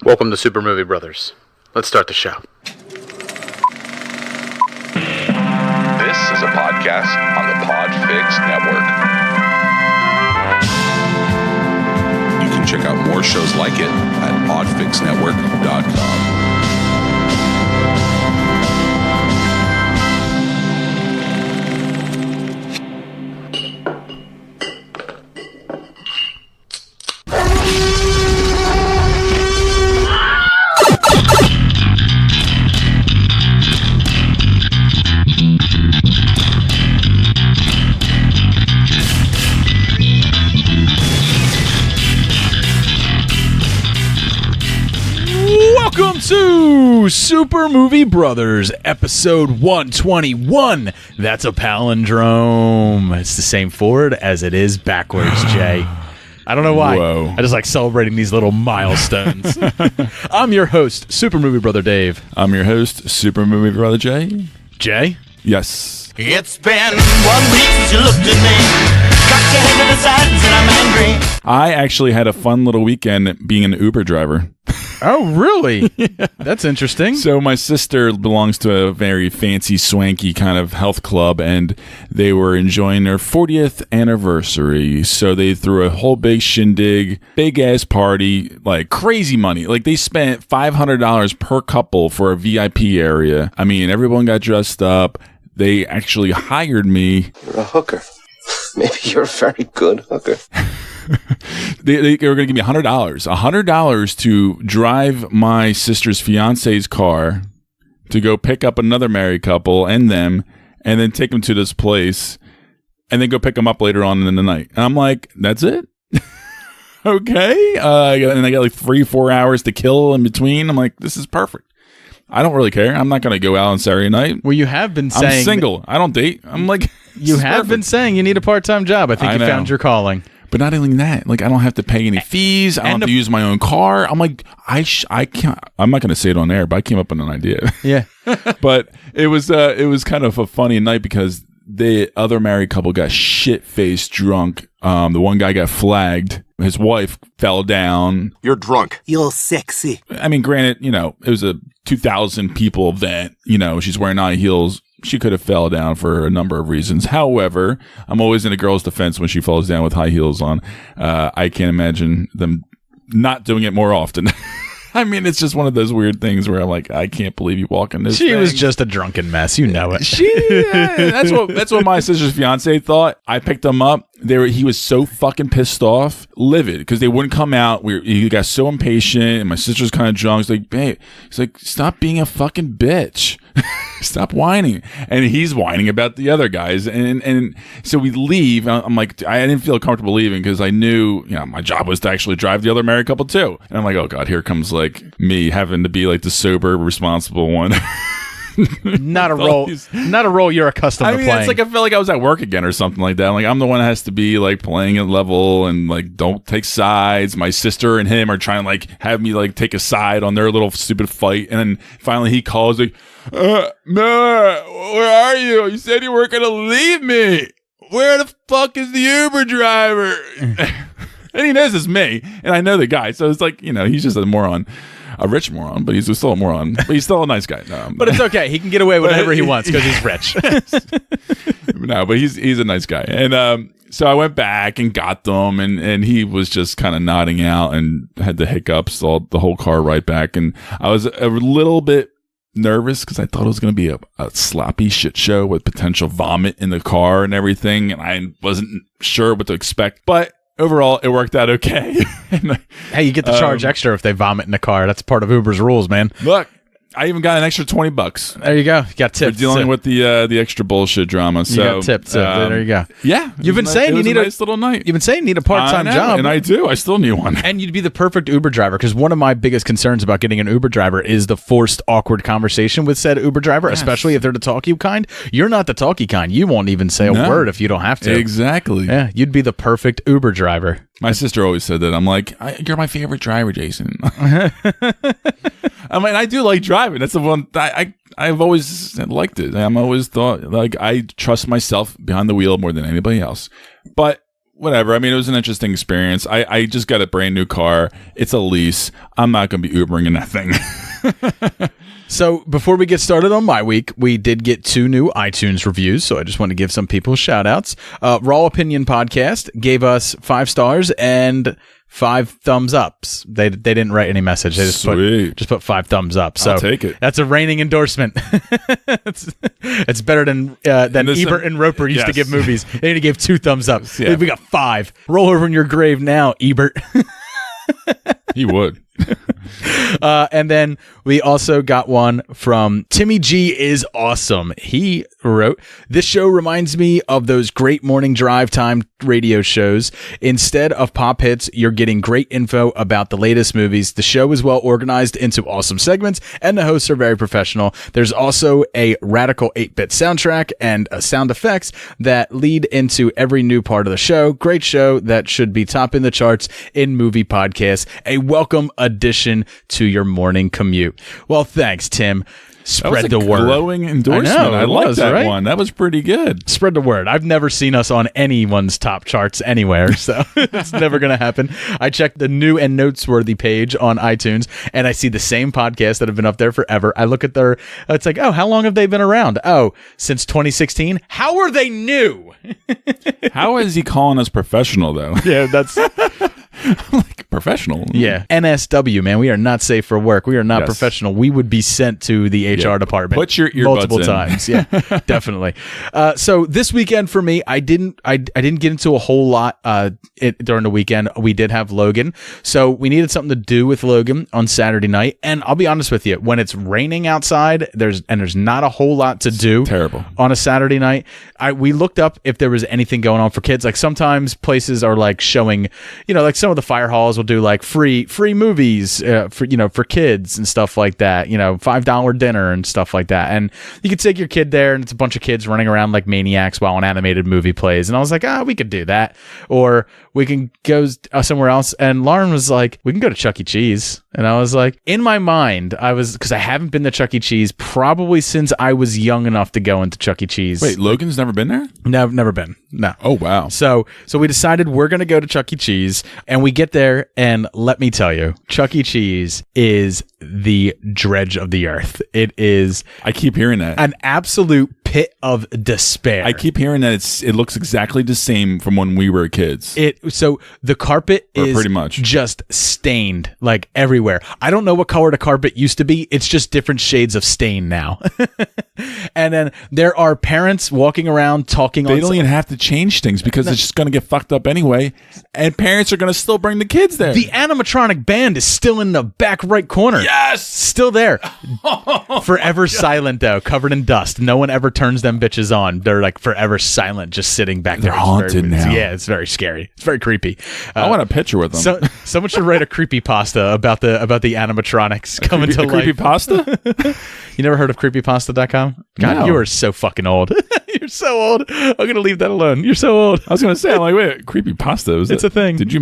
Welcome to Super Movie Brothers. Let's start the show. This is a podcast on the Podfix Network. You can check out more shows like it at podfixnetwork.com. Welcome to Super Movie Brothers, episode 121. That's a palindrome. It's the same forward as it is backwards, Jay. I don't know why. Whoa. I just like celebrating these little milestones. I'm your host, Super Movie Brother Dave. I'm your host, Super Movie Brother Jay. Jay? Yes. It's been 1 week since you looked at me. Cocked your head to the side and said I'm angry. I actually had a fun little weekend being an Uber driver. Oh, really? Yeah. That's interesting. So my sister belongs to a very fancy, swanky kind of health club, and they were enjoying their 40th anniversary. So they threw a whole big shindig, big-ass party, like crazy money. Like they spent $500 per couple for a VIP going I mean, everyone got dressed up. They actually hired me. You're a hooker. Maybe you're a very good hooker. They were going to give me $100 to drive my sister's fiance's car to go pick up another married couple and them, and then take them to this place, and then go pick them up later on in the night. And I'm like, that's it? Okay. And I got like 3-4 hours to kill in between. I'm like, this is perfect. I don't really care. I'm not going to go out on Saturday night. Well, you have been saying... I'm single. I don't date. I'm like... You have been saying you need a part-time job. I think you found your calling. But not only that, like I don't have to pay any fees. I don't have to use my own car. I'm like, I can't. I'm not going to say it on air, but I came up with an idea. Yeah. But it was kind of a funny night because the other married couple got shit-faced drunk. The one guy got flagged. His wife fell down. You're drunk. You're sexy. I mean, granted, it was a 2,000 people event. She's wearing high heels. She could have fell down for a number of reasons. However, I'm always in a girl's defense when she falls down with high heels on. I can't imagine them not doing it more often. I mean, it's just one of those weird things where I'm like, I can't believe you walk in this She thing. was just a drunken mess. You know it. That's what my sister's fiance thought. I picked him up. He was so fucking pissed off, livid, because they wouldn't come out. He got so impatient, and my sister's kind of drunk. He's like, babe, stop being a fucking bitch. Stop whining. And he's whining about the other guys. And so we leave. I'm like, I didn't feel comfortable leaving because I knew, my job was to actually drive the other married couple too. And I'm like, oh God, here comes like me having to be like the sober, responsible one. Not a role you're accustomed to playing. It's like I felt like I was at work again or something like that. I'm the one that has to be like playing at level and like don't take sides. My sister and him are trying to like have me like take a side on their little stupid fight. And then finally he calls like, no, where are you? You said you weren't going to leave me. Where the fuck is the Uber driver? And he knows it's me. And I know the guy. So it's like, he's just a moron. A rich moron, but he's still a moron. But he's still a nice guy. No, but it's okay. He can get away with whatever he wants because he's rich. No, but he's a nice guy. And so I went back and got them, and he was just kind of nodding out and had the hiccups the whole car ride back. And I was a little bit nervous because I thought it was going to be a sloppy shit show with potential vomit in the car and everything. And I wasn't sure what to expect. But overall, it worked out okay. Hey, you get to charge extra if they vomit in the car. That's part of Uber's rules, man. Look, I even got an extra $20. There you go. You got tips. For dealing with the extra bullshit drama. So you got tips. There you go. Yeah, you've been saying you need a nice little night. You've been saying you need a part-time job, and I do. I still need one. And you'd be the perfect Uber driver because one of my biggest concerns about getting an Uber driver is the forced, awkward conversation with said Uber driver, especially if they're the talky kind. You're not the talky kind. You won't even say a word if you don't have to. Exactly. Yeah, you'd be the perfect Uber driver. My sister always said that. I'm like, you're my favorite driver, Jason. I mean, I do like driving. That's the one I've always liked it. I'm always thought like I trust myself behind the wheel more than anybody else. But whatever. I mean, it was an interesting experience. I just got a brand new car. It's a lease. I'm not going to be Ubering in that thing. So before we get started on my week, we did get 2 new iTunes reviews, so I just want to give some people shout outs. Raw Opinion Podcast gave us 5 stars and 5 thumbs ups. They didn't write any message. They just put 5 thumbs up. So I'll take it. That's a reigning endorsement. it's better than Ebert and Roper used to give movies. They only gave 2 thumbs up. Yeah. We got 5. Roll over in your grave now, Ebert. He would. And then we also got one from Timmy G is awesome. He wrote, "This show reminds me of those great morning drive time radio shows. Instead of pop hits, you're getting great info about the latest movies. The show is well organized into awesome segments, and the hosts are very professional. There's also a radical 8-bit soundtrack and sound effects that lead into every new part of the show. Great show that should be topping the charts in movie podcasts. A welcome addition to your morning commute." Well, thanks, Tim. Spread the word. Glowing endorsement. I like that one. That was pretty good. Spread the word. I've never seen us on anyone's top charts anywhere, so it's never going to happen. I checked the new and noteworthy page on iTunes, and I see the same podcasts that have been up there forever. I look at their, it's like, oh, how long have they been around? Oh, since 2016. How are they new? How is he calling us professional, though? Yeah, that's... Like professional. Yeah. NSW, man. We are not safe for work. We are not Yes. professional. We would be sent to the HR department. Put your earbuds multiple in. times. Yeah, definitely. So this weekend for me, I didn't get into a whole lot during the weekend. We did have Logan. So we needed something to do with Logan on Saturday night. And I'll be honest with you, when it's raining outside, there's not a whole lot to do. Terrible. On a Saturday night. We looked up if there was anything going on for kids. Like sometimes places are like showing, like some of the fire halls will do like free movies for kids and stuff like that, $5 dinner and stuff like that, and you could take your kid there and it's a bunch of kids running around like maniacs while an animated movie plays. And I was like, we could do that, or we can go somewhere else. And Lauren was like, we can go to Chuck E. Cheese. And I was like, in my mind, because I haven't been to Chuck E. Cheese probably since I was young enough to go into Chuck E. Cheese. Wait, Logan's never been there? No, never been. No. Oh, wow. So we decided we're going to go to Chuck E. Cheese, and we get there, and let me tell you, Chuck E. Cheese is the dredge of the earth. It is I keep hearing that. an absolute pit of despair. I keep hearing that it looks exactly the same from when we were kids. So the carpet is pretty much just stained like everywhere. I don't know what color the carpet used to be. It's just different shades of stain now. And then there are parents walking around talking. They don't even have to change things because it's just going to get fucked up anyway. And parents are going to still bring the kids there. The animatronic band is still in the back right corner. Yes! Still there. Forever silent, though, covered in dust. No one ever turns them bitches on. They're like forever silent, just sitting back there. They're haunted now. Yeah, it's very scary. It's very creepy. I want a picture with them. Someone should write a creepypasta about the animatronics coming to life. Creepypasta? You never heard of creepypasta.com? God, No. you are so fucking old. You're so old. I'm going to leave that alone. You're so old. I was going to say, I'm like, wait, creepypasta? It's a thing. Did you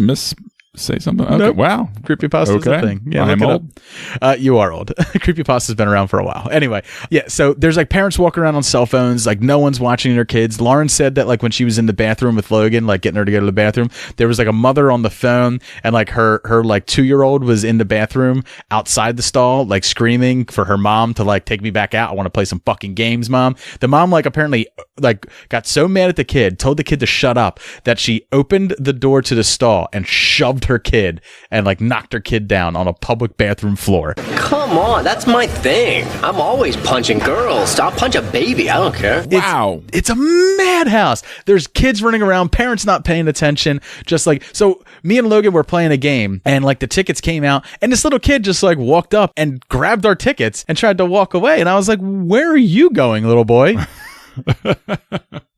say something? Okay. Nope. Wow. Creepypasta is a thing. Yeah, I'm look it old. up. You are old. Creepypasta's been around for a while. Anyway, yeah, so there's like parents walking around on cell phones, like no one's watching their kids. Lauren said that like when she was in the bathroom with Logan, like getting her to go to the bathroom, there was like a mother on the phone, and like her like 2-year-old was in the bathroom outside the stall, like screaming for her mom to like take me back out. I want to play some fucking games, mom. The mom like apparently like got so mad at the kid, told the kid to shut up, that she opened the door to the stall and shoved her kid and like knocked her kid down on a public bathroom floor. Come on, that's my thing. I'm always punching girls. I'll punch a baby. I don't care. Wow. It's a madhouse. There's kids running around, parents not paying attention. Just like, so me and Logan were playing a game, and like the tickets came out, and this little kid just like walked up and grabbed our tickets and tried to walk away. And I was like, where are you going, little boy?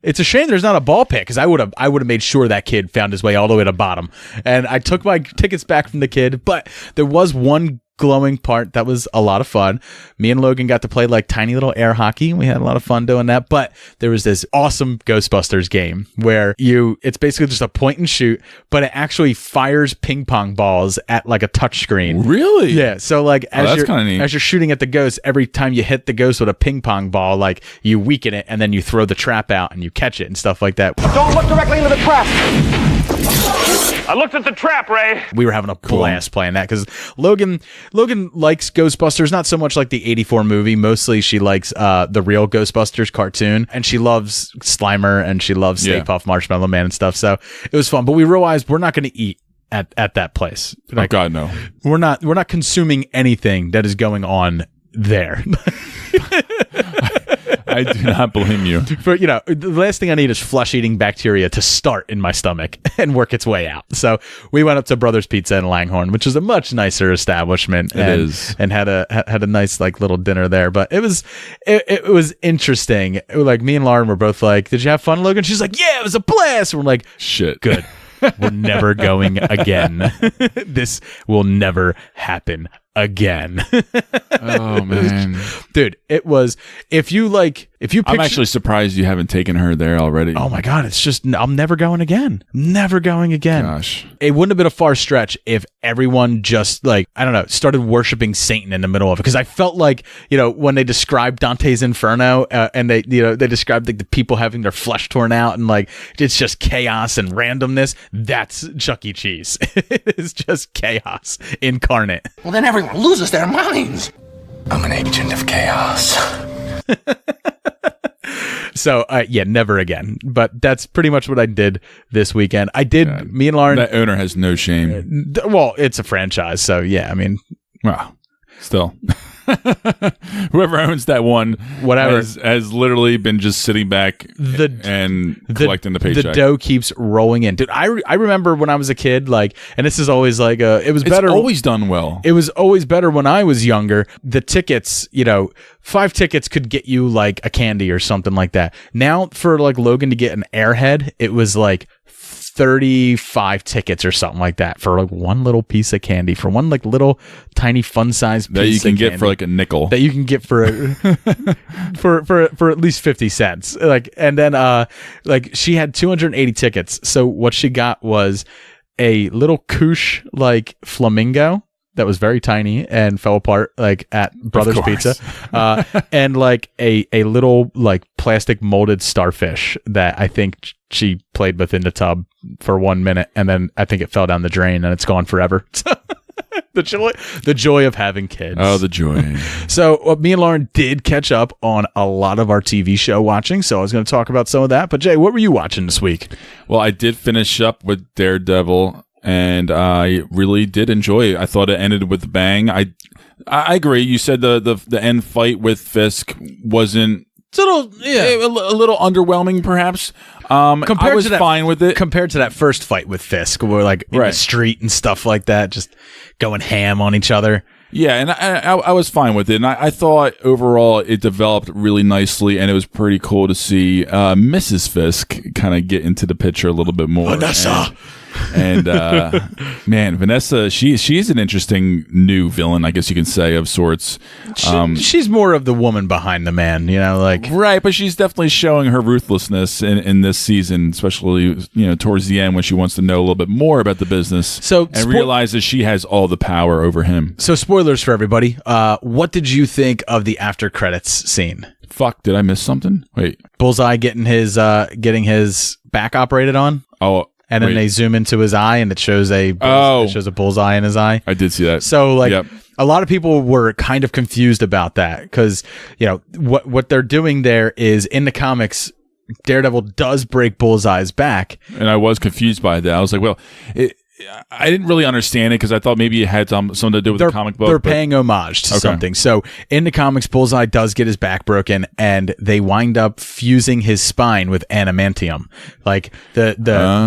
It's a shame there's not a ball pit, because I would have made sure that kid found his way all the way to the bottom. And I took my tickets back from the kid, but there was one glowing part that was a lot of fun. Me and Logan got to play like tiny little air hockey. We had a lot of fun doing that. But there was this awesome Ghostbusters game where it's basically just a point and shoot, but it actually fires ping pong balls at like a touch screen. Really? Yeah. So like as you're shooting at the ghost, every time you hit the ghost with a ping pong ball, like you weaken it, and then you throw the trap out and you catch it and stuff like that. Don't look directly into the trap. I looked at the trap, Ray. We were having a blast playing that because Logan likes Ghostbusters, not so much like the 84 movie. Mostly she likes the real Ghostbusters cartoon, and she loves Slimer and she loves Stay Puft Marshmallow Man and stuff. So it was fun, but we realized we're not going to eat at that place. Like, oh God, no. We're not consuming anything that is going on there. I do not blame you. For the last thing I need is flesh-eating bacteria to start in my stomach and work its way out. So we went up to Brothers Pizza in Langhorne, which is a much nicer establishment. And had a nice like little dinner there. But it was interesting. Like me and Lauren were both like, "Did you have fun, Logan?" She's like, "Yeah, it was a blast." And we're like, "Shit, good. We're never going again. This will never happen again." Oh man, dude, it was. If you picture, I'm actually surprised you haven't taken her there already. Oh my God, it's just I'm never going again. Never going again. Gosh, it wouldn't have been a far stretch if everyone just started worshiping Satan in the middle of it. Because I felt like when they described Dante's Inferno and they described the people having their flesh torn out and like it's just chaos and randomness. That's Chuck E. Cheese. It is just chaos incarnate. Well, then everyone loses their minds. I'm an agent of chaos. So, never again. But that's pretty much what I did this weekend. Me and Lauren... That owner has no shame. Well, it's a franchise, so yeah, I mean... Well, still... Whoever owns that one has literally been just sitting back and collecting the paycheck. The dough keeps rolling in. Dude, I remember when I was a kid, and this is always it's better. It's always done well. It was always better when I was younger. The tickets, 5 tickets could get you like a candy or something like that. Now for like Logan to get an Airhead, it was like 35 tickets or something like that for like one little piece of candy, for one like little tiny fun size piece that you can of get candy. For like a nickel, that you can get for for at least 50 cents. And then she had 280 tickets. So what she got was a little Koosh like flamingo that was very tiny and fell apart like at Brothers Pizza, and like a little like plastic molded starfish that I think she played with in the tub for 1 minute, and then I think it fell down the drain and it's gone forever. The joy of having kids. Oh, the joy. So me and Lauren did catch up on a lot of our TV show watching, so I was going to talk about some of that. But Jay, what were you watching this week? Well, I did finish up with Daredevil, and I really did enjoy it. I thought it ended with a bang. I agree. You said the end fight with Fisk wasn't... It's a little underwhelming, perhaps. I was fine with it compared to that first fight with Fisk, where like in the street and stuff like that, just going ham on each other. Yeah, and I was fine with it, and I thought overall it developed really nicely, and it was pretty cool to see Mrs. Fisk kind of get into the picture a little bit more. Vanessa. And man, Vanessa, she's an interesting new villain, I guess you can say, of sorts. She's more of the woman behind the man, right. But she's definitely showing her ruthlessness in this season, especially towards the end when she wants to know a little bit more about the business, and realizes she has all the power over him. So, spoilers for everybody. What did you think of the after credits scene? Fuck, did I miss something? Wait, Bullseye getting his back operated on. Oh. And then they zoom into his eye, and it shows a bullseye in his eye. I did see that. So, a lot of people were kind of confused about that because, what they're doing there is in the comics, Daredevil does break Bullseye's back. And I was confused by that. I was like, well, I didn't really understand it because I thought maybe it had something to do with the comic book. They're paying homage to something. So in the comics, Bullseye does get his back broken, and they wind up fusing his spine with adamantium, like the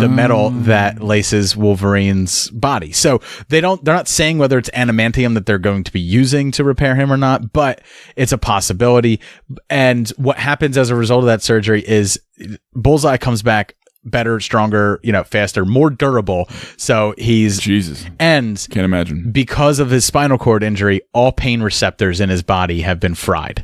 metal that laces Wolverine's body. So they're not saying whether it's adamantium that they're going to be using to repair him or not, but it's a possibility. And what happens as a result of that surgery is Bullseye comes back better, stronger, faster, more durable. So he's Jesus. And can't imagine, because of his spinal cord injury, all pain receptors in his body have been fried.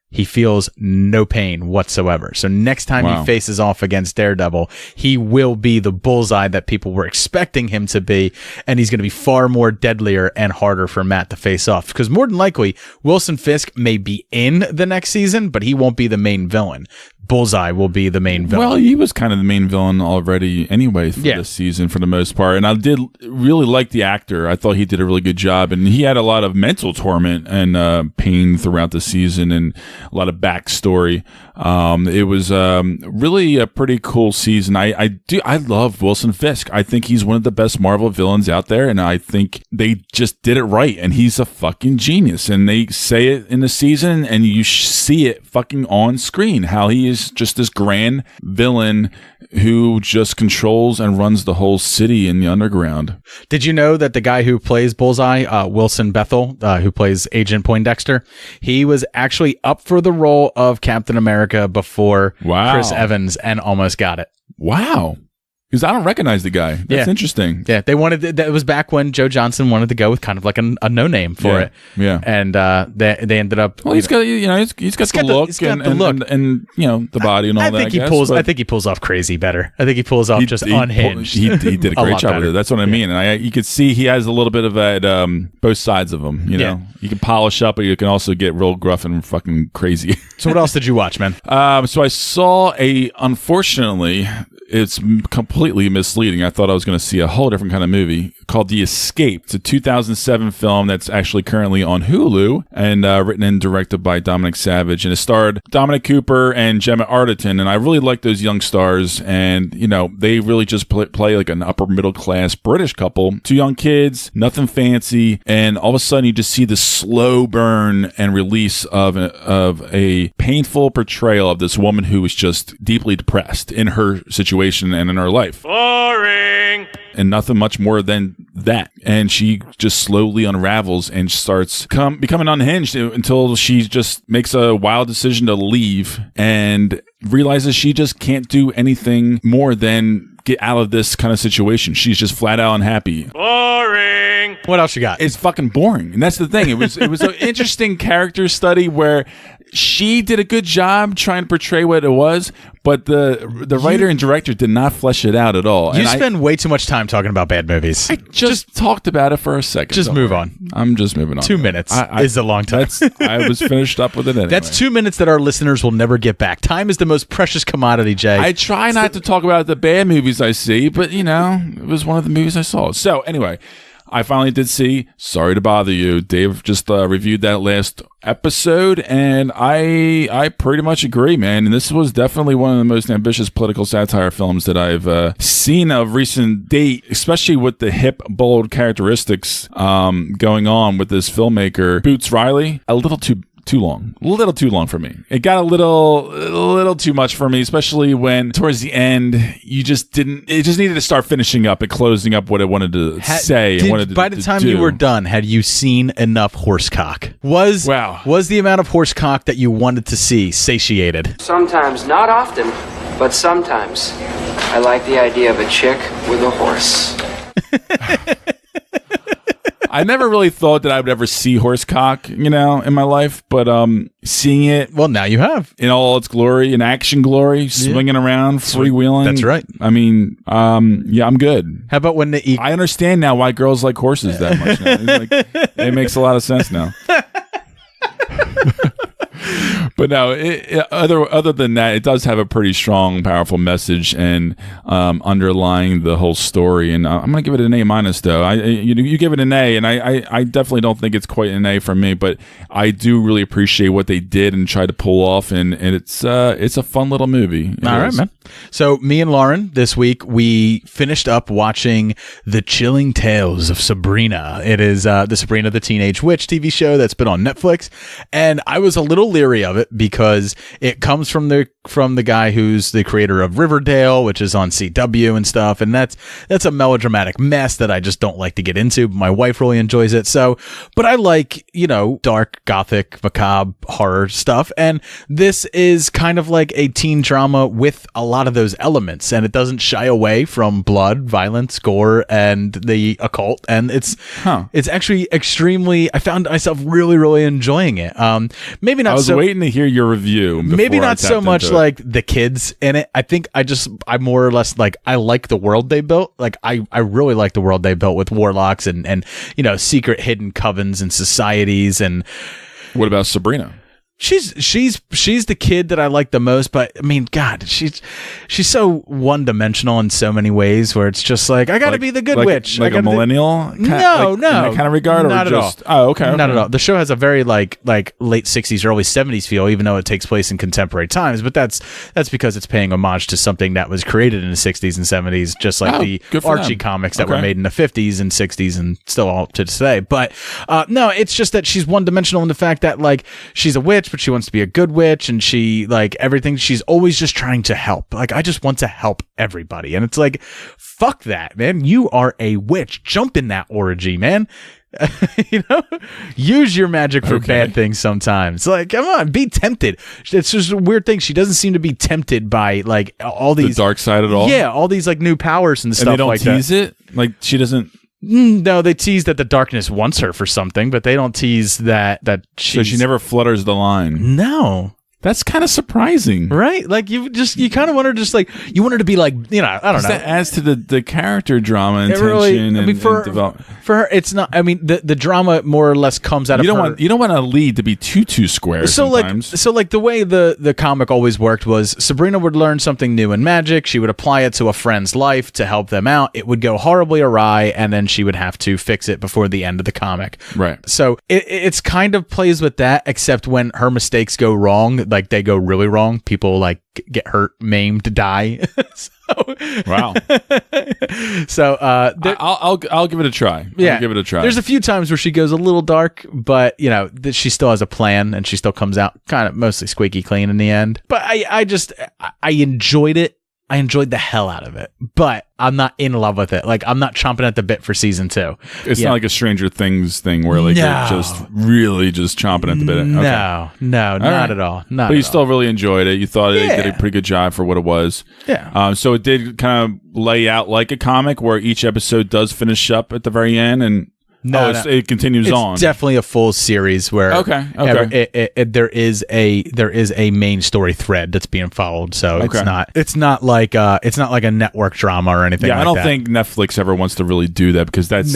He feels no pain whatsoever. So next time he faces off against Daredevil, he will be the Bullseye that people were expecting him to be, and he's going to be far more deadlier and harder for Matt to face off. Because more than likely, Wilson Fisk may be in the next season, but he won't be the main villain. Bullseye will be the main villain. Well, he was kind of the main villain already anyway for this season for the most part. And I did really like the actor. I thought he did a really good job. And he had a lot of mental torment and pain throughout the season and a lot of backstory. It was really a pretty cool season. I love Wilson Fisk. I think he's one of the best Marvel villains out there. And I think they just did it right. And he's a fucking genius. And they say it in the season and you see it fucking on screen, how he is just this grand villain who just controls and runs the whole city in the underground. Did you know that the guy who plays Bullseye, Wilson Bethel, who plays Agent Poindexter, he was actually up for the role of Captain America before Chris Evans and almost got it. Wow. Because I don't recognize the guy. That's interesting. Yeah, they wanted that was back when Joe Johnson wanted to go with kind of like a no name for it. Yeah, and they ended up. Well, he's got the look and the body and all that. I think he pulls off crazy better. I think he pulls off unhinged. He did a great job with it. That's what I mean. And you could see he has a little bit of that both sides of him. You know, you can polish up, but you can also get real gruff and fucking crazy. So what else did you watch, man? So I saw unfortunately. It's completely misleading. I thought I was going to see a whole different kind of movie called The Escape. It's a 2007 film that's actually currently on Hulu and written and directed by Dominic Savage. And it starred Dominic Cooper and Gemma Arterton. And I really like those young stars. And, they really just play like an upper middle class British couple. Two young kids, nothing fancy. And all of a sudden you just see the slow burn and release of a painful portrayal of this woman who is just deeply depressed in her situation and in her life. Boring. And nothing much more than that. And she just slowly unravels and starts becoming unhinged until she just makes a wild decision to leave and realizes she just can't do anything more than get out of this kind of situation. She's just flat out unhappy. Boring. What else you got? It's fucking boring. And that's the thing. It was an interesting character study where she did a good job trying to portray what it was, but the writer and director did not flesh it out at all. You spend way too much time talking about bad movies. I just talked about it for a second. Just move on. I'm just moving on. 2 minutes is a long time. I was finished up with it anyway. That's 2 minutes that our listeners will never get back. Time is the most precious commodity, Jay. I try not to talk about the bad movies I see, but it was one of the movies I saw. So anyway, I finally did see Sorry to Bother You. Dave just reviewed that last episode, and I pretty much agree, man. And this was definitely one of the most ambitious political satire films that I've seen of recent date, especially with the hip, bold characteristics going on with this filmmaker, Boots Riley. A little too long for me. It got a little too much for me, especially when towards the end it just needed to start finishing up and closing up what it wanted to say. By the time you were done, had you seen enough horsecock? Was the amount of horsecock that you wanted to see satiated? Sometimes, not often, but sometimes I like the idea of a chick with a horse. I never really thought that I would ever see horsecock, in my life, but seeing it, well, now you have in all its glory, in action glory, swinging around, freewheeling. That's right. I mean, I'm good. How about when I understand now why girls like horses that much now. It makes a lot of sense now. But no, other than that, it does have a pretty strong, powerful message and underlying the whole story. And I'm going to give it an A- though. You give it an A, and I definitely don't think it's quite an A for me, but I do really appreciate what they did and tried to pull off, and it's a fun little movie. All right, man. So me and Lauren this week, we finished up watching The Chilling Tales of Sabrina. It is the Sabrina the Teenage Witch TV show that's been on Netflix, and I was a little leery of it because it comes from the guy who's the creator of Riverdale, which is on CW and stuff, and that's a melodramatic mess that I just don't like to get into. My wife really enjoys it, but I like dark, gothic, macabre horror stuff, and this is kind of like a teen drama with a lot of those elements, and it doesn't shy away from blood, violence, gore, and the occult, and it's actually extremely. I found myself really, really enjoying it. Maybe not. I was waiting to hear your review. Maybe not so much like the kids in it. I think I more or less I like the world they built. Like I really like the world they built with warlocks and secret hidden covens and societies. And what about Sabrina? She's the kid that I like the most, but I mean, God, she's so one-dimensional in so many ways. Where it's just like I got to be the good witch, like a millennial. No, in that kind of regard, not or at just all. Oh, okay, not at all. The show has a very like late '60s, early '70s feel, even though it takes place in contemporary times. But that's because it's paying homage to something that was created in the '60s and '70s, just like the Archie comics that were made in the '50s and '60s and still all up to today. But no, it's just that she's one-dimensional in the fact that like she's a witch, but she wants to be a good witch, and she like everything. She's always just trying to help. Like, I just want to help everybody, and it's like, fuck that, man. You are a witch. Jump in that orgy, man. You know, use your magic for bad things sometimes. Like, come on, be tempted. It's just a weird thing. She doesn't seem to be tempted by like all these the dark side at all. Yeah, all these like new powers and stuff. And they don't like tease that. it. Like, she doesn't. No, they tease that the darkness wants her for something, but they don't tease that So she never flutters the line. No. That's kind of surprising, right? Like you kind of want her just like you want her to be like, you know, I don't know. That adds to the character drama and it really, tension. I mean, and development. For her, it's not. I mean, the drama more or less comes out of her. You don't want a lead to be too square. So sometimes. like the way the comic always worked was Sabrina would learn something new in magic. She would apply it to a friend's life to help them out. It would go horribly awry, and then she would have to fix it before the end of the comic. Right. So it's kind of plays with that, except when her mistakes go wrong, like they go really wrong. People like get hurt, maimed, die. Wow. So I'll give it a try. Yeah, I'll give it a try. There's a few times where she goes a little dark, but you know she still has a plan, and she still comes out kind of mostly squeaky clean in the end. But I enjoyed it. I enjoyed the hell out of it, but I'm not in love with it. Like, I'm not chomping at the bit for season 2. It's not like a Stranger Things thing where like you're just really just chomping at the bit. Okay. No, not at all. But you still really enjoyed it. You thought it did a pretty good job for what it was. Yeah. So it did kind of lay out like a comic where each episode does finish up at the very end and it continues on. It's definitely a full series where there is a main story thread that's being followed. So it's not like a network drama or anything. Yeah, like I don't that. think Netflix ever wants to really do that because that's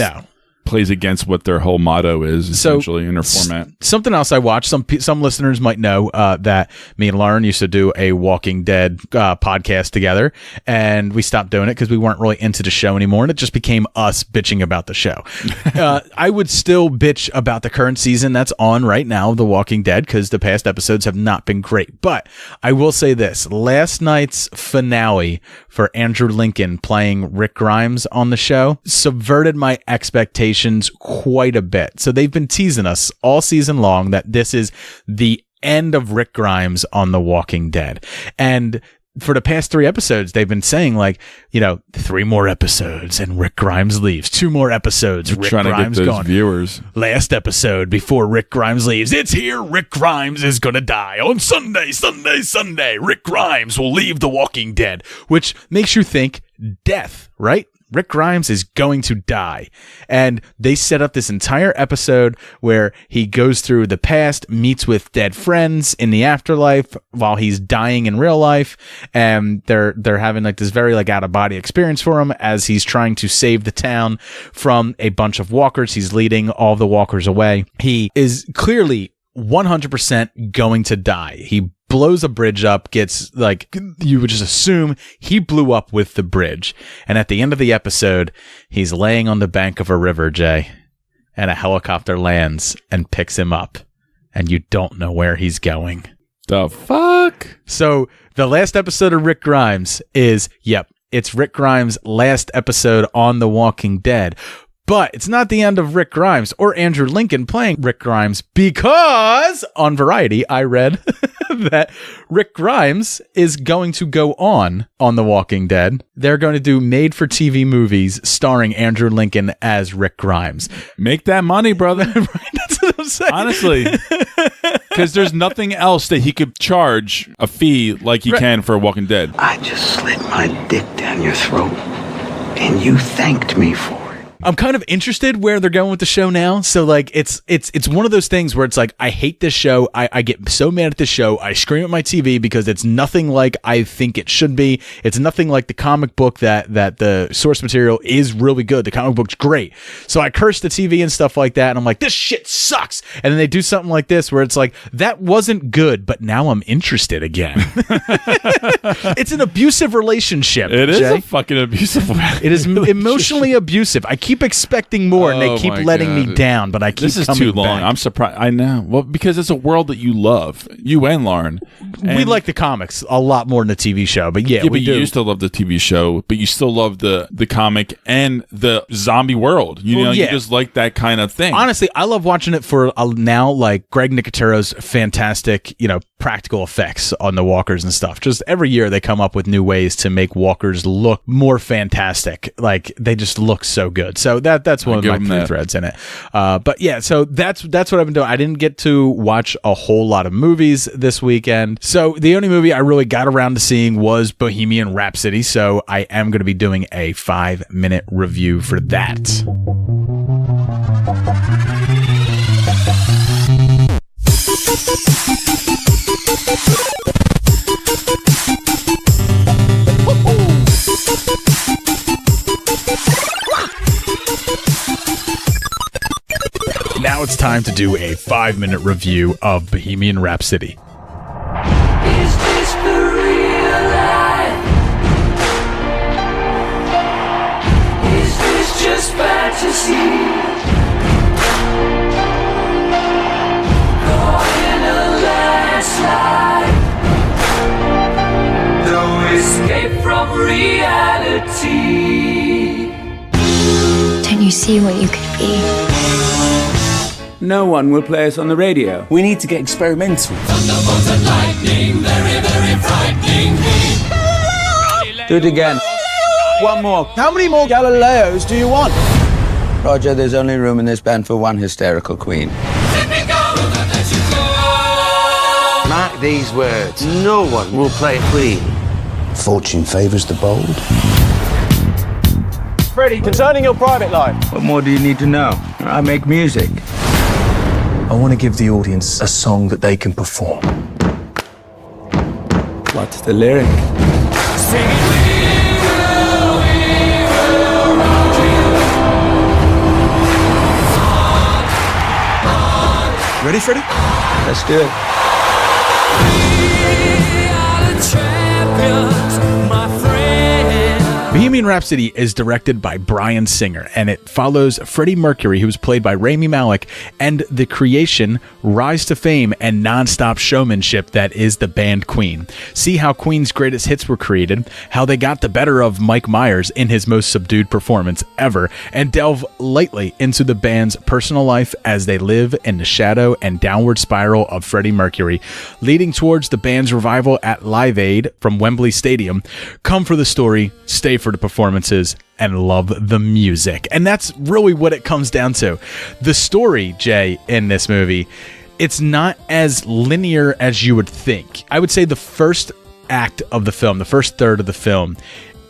plays against what their whole motto is essentially in their format. Something else I watched. Some listeners might know that me and Lauren used to do a Walking Dead podcast together, and we stopped doing it because we weren't really into the show anymore, and it just became us bitching about the show. I would still bitch about the current season that's on right now, The Walking Dead, because the past episodes have not been great. But I will say this: last night's finale for Andrew Lincoln playing Rick Grimes on the show subverted my expectations quite a bit. So they've been teasing us all season long that this is the end of Rick Grimes on The Walking Dead. And for the past 3 episodes, they've been saying like, 3 more episodes and Rick Grimes leaves. 2 more episodes, Rick Grimes gone. Viewers. Last episode before Rick Grimes leaves, it's here. Rick Grimes is gonna die on Sunday. Rick Grimes will leave The Walking Dead, which makes you think death, right? Rick Grimes is going to die. And they set up this entire episode where he goes through the past, meets with dead friends in the afterlife while he's dying in real life. And they're having like this very like out of body experience for him as he's trying to save the town from a bunch of walkers. He's leading all the walkers away. He is clearly 100% going to die. He blows a bridge up, gets like, you would just assume he blew up with the bridge. And at the end of the episode, he's laying on the bank of a river, Jay, and a helicopter lands and picks him up. And you don't know where he's going. The fuck? So the last episode of Rick Grimes is, it's Rick Grimes' last episode on The Walking Dead. But it's not the end of Rick Grimes or Andrew Lincoln playing Rick Grimes, because on Variety, I read that Rick Grimes is going to go on The Walking Dead. They're going to do made-for-TV movies starring Andrew Lincoln as Rick Grimes. Make that money, brother. Right? That's what I'm saying. Honestly. Because there's nothing else that he could charge a fee like he can for Walking Dead. I just slid my dick down your throat, and you thanked me for it. I'm kind of interested where they're going with the show now. So like it's one of those things where it's like I hate this show. I get so mad at this show. I scream at my TV because it's nothing like I think it should be. It's nothing like the comic book that the source material is really good. The comic book's great. So I curse the TV and stuff like that, and I'm like, this shit sucks. And then they do something like this where it's like, that wasn't good, but now I'm interested again. It's an abusive relationship. It is Jay. a fucking abusive. It is emotionally abusive. I keep expecting more, and they Oh keep my letting me God. down, but I keep This is coming too long. back. I'm surprised. I know. Well, because it's a world that you love, you and Lauren. We And- like the comics a lot more than the TV show, but yeah, Yeah, we but do. you used to love the TV show, but you still love the comic and the zombie world. You Well, know, yeah. you just like that kind of thing. Honestly, I love watching it for now, like Greg Nicotero's fantastic, practical effects on the walkers and stuff. Just every year they come up with new ways to make walkers look more fantastic. Like they just look so good. So that's one of give my them three that. threads in it. But yeah, so that's what I've been doing. I didn't get to watch a whole lot of movies this weekend. So the only movie I really got around to seeing was Bohemian Rhapsody. So I am going to be doing a 5-minute review for that. Now it's time to do a 5-minute review of Bohemian Rhapsody. Is this the real life? Is this just fantasy? Caught in a landslide. No escape from reality. Don't you see what you could be? No one will play us on the radio. We need to get experimental. Thunderbolts and lightning, very, very frightening me. Do it again. One more. How many more Galileos do you want? Roger, there's only room in this band for one hysterical queen. Let me go, let you go. Mark these words. No one will play Queen. Fortune favours the bold. Freddie, concerning your private life. What more do you need to know? I make music. I want to give the audience a song that they can perform. What's the lyric? Sing it, we will rock you. Ready, Freddie? Let's do it. We are the champions, my friend. Bohemian Rhapsody is directed by Bryan Singer, and it follows Freddie Mercury, who was played by Rami Malek, and the creation, rise to fame, and non-stop showmanship that is the band Queen. See how Queen's greatest hits were created, how they got the better of Mike Myers in his most subdued performance ever, and delve lightly into the band's personal life as they live in the shadow and downward spiral of Freddie Mercury, leading towards the band's revival at Live Aid from Wembley Stadium. Come for the story, stay for the performances, and love the music. And that's really what it comes down to. The story, Jay, in this movie, it's not as linear as you would think. I would say the first act of the film, the first third of the film,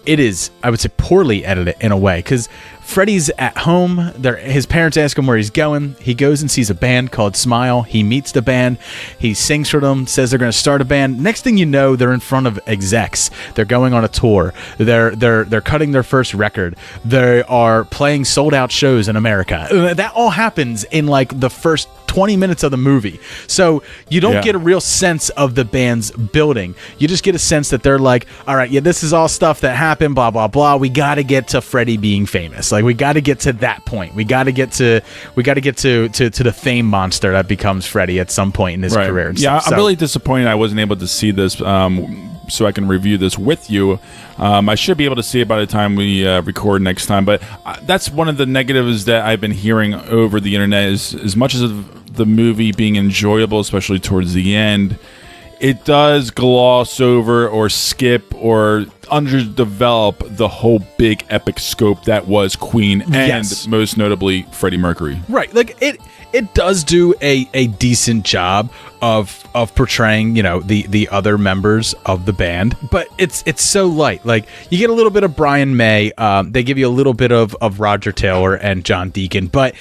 it is, I would say, poorly edited in a way, because Freddie's at home. His parents ask him where he's going. He goes and sees a band called Smile. He meets the band. He sings for them, says they're going to start a band. Next thing you know, they're in front of execs. They're going on a tour. They're cutting their first record. They are playing sold out shows in America. That all happens in like the first 20 minutes of the movie. So you don't get a real sense of the band's building. You just get a sense that they're like, all right, yeah, this is all stuff that happened, blah, blah, blah. We got to get to Freddie being famous. Like, we got to get to that point. We got to get to the fame monster that becomes Freddie at some point in his career. And Yeah, stuff. I'm really disappointed I wasn't able to see this so I can review this with you. I should be able to see it by the time we record next time, but that's one of the negatives that I've been hearing over the internet is as much as the movie being enjoyable, especially towards the end, it does gloss over or skip or underdevelop the whole big epic scope that was Queen and most notably Freddie Mercury. Right. Like it does do a decent job of portraying, the other members of the band, but it's so light. Like you get a little bit of Brian May, they give you a little bit of Roger Taylor and John Deacon, but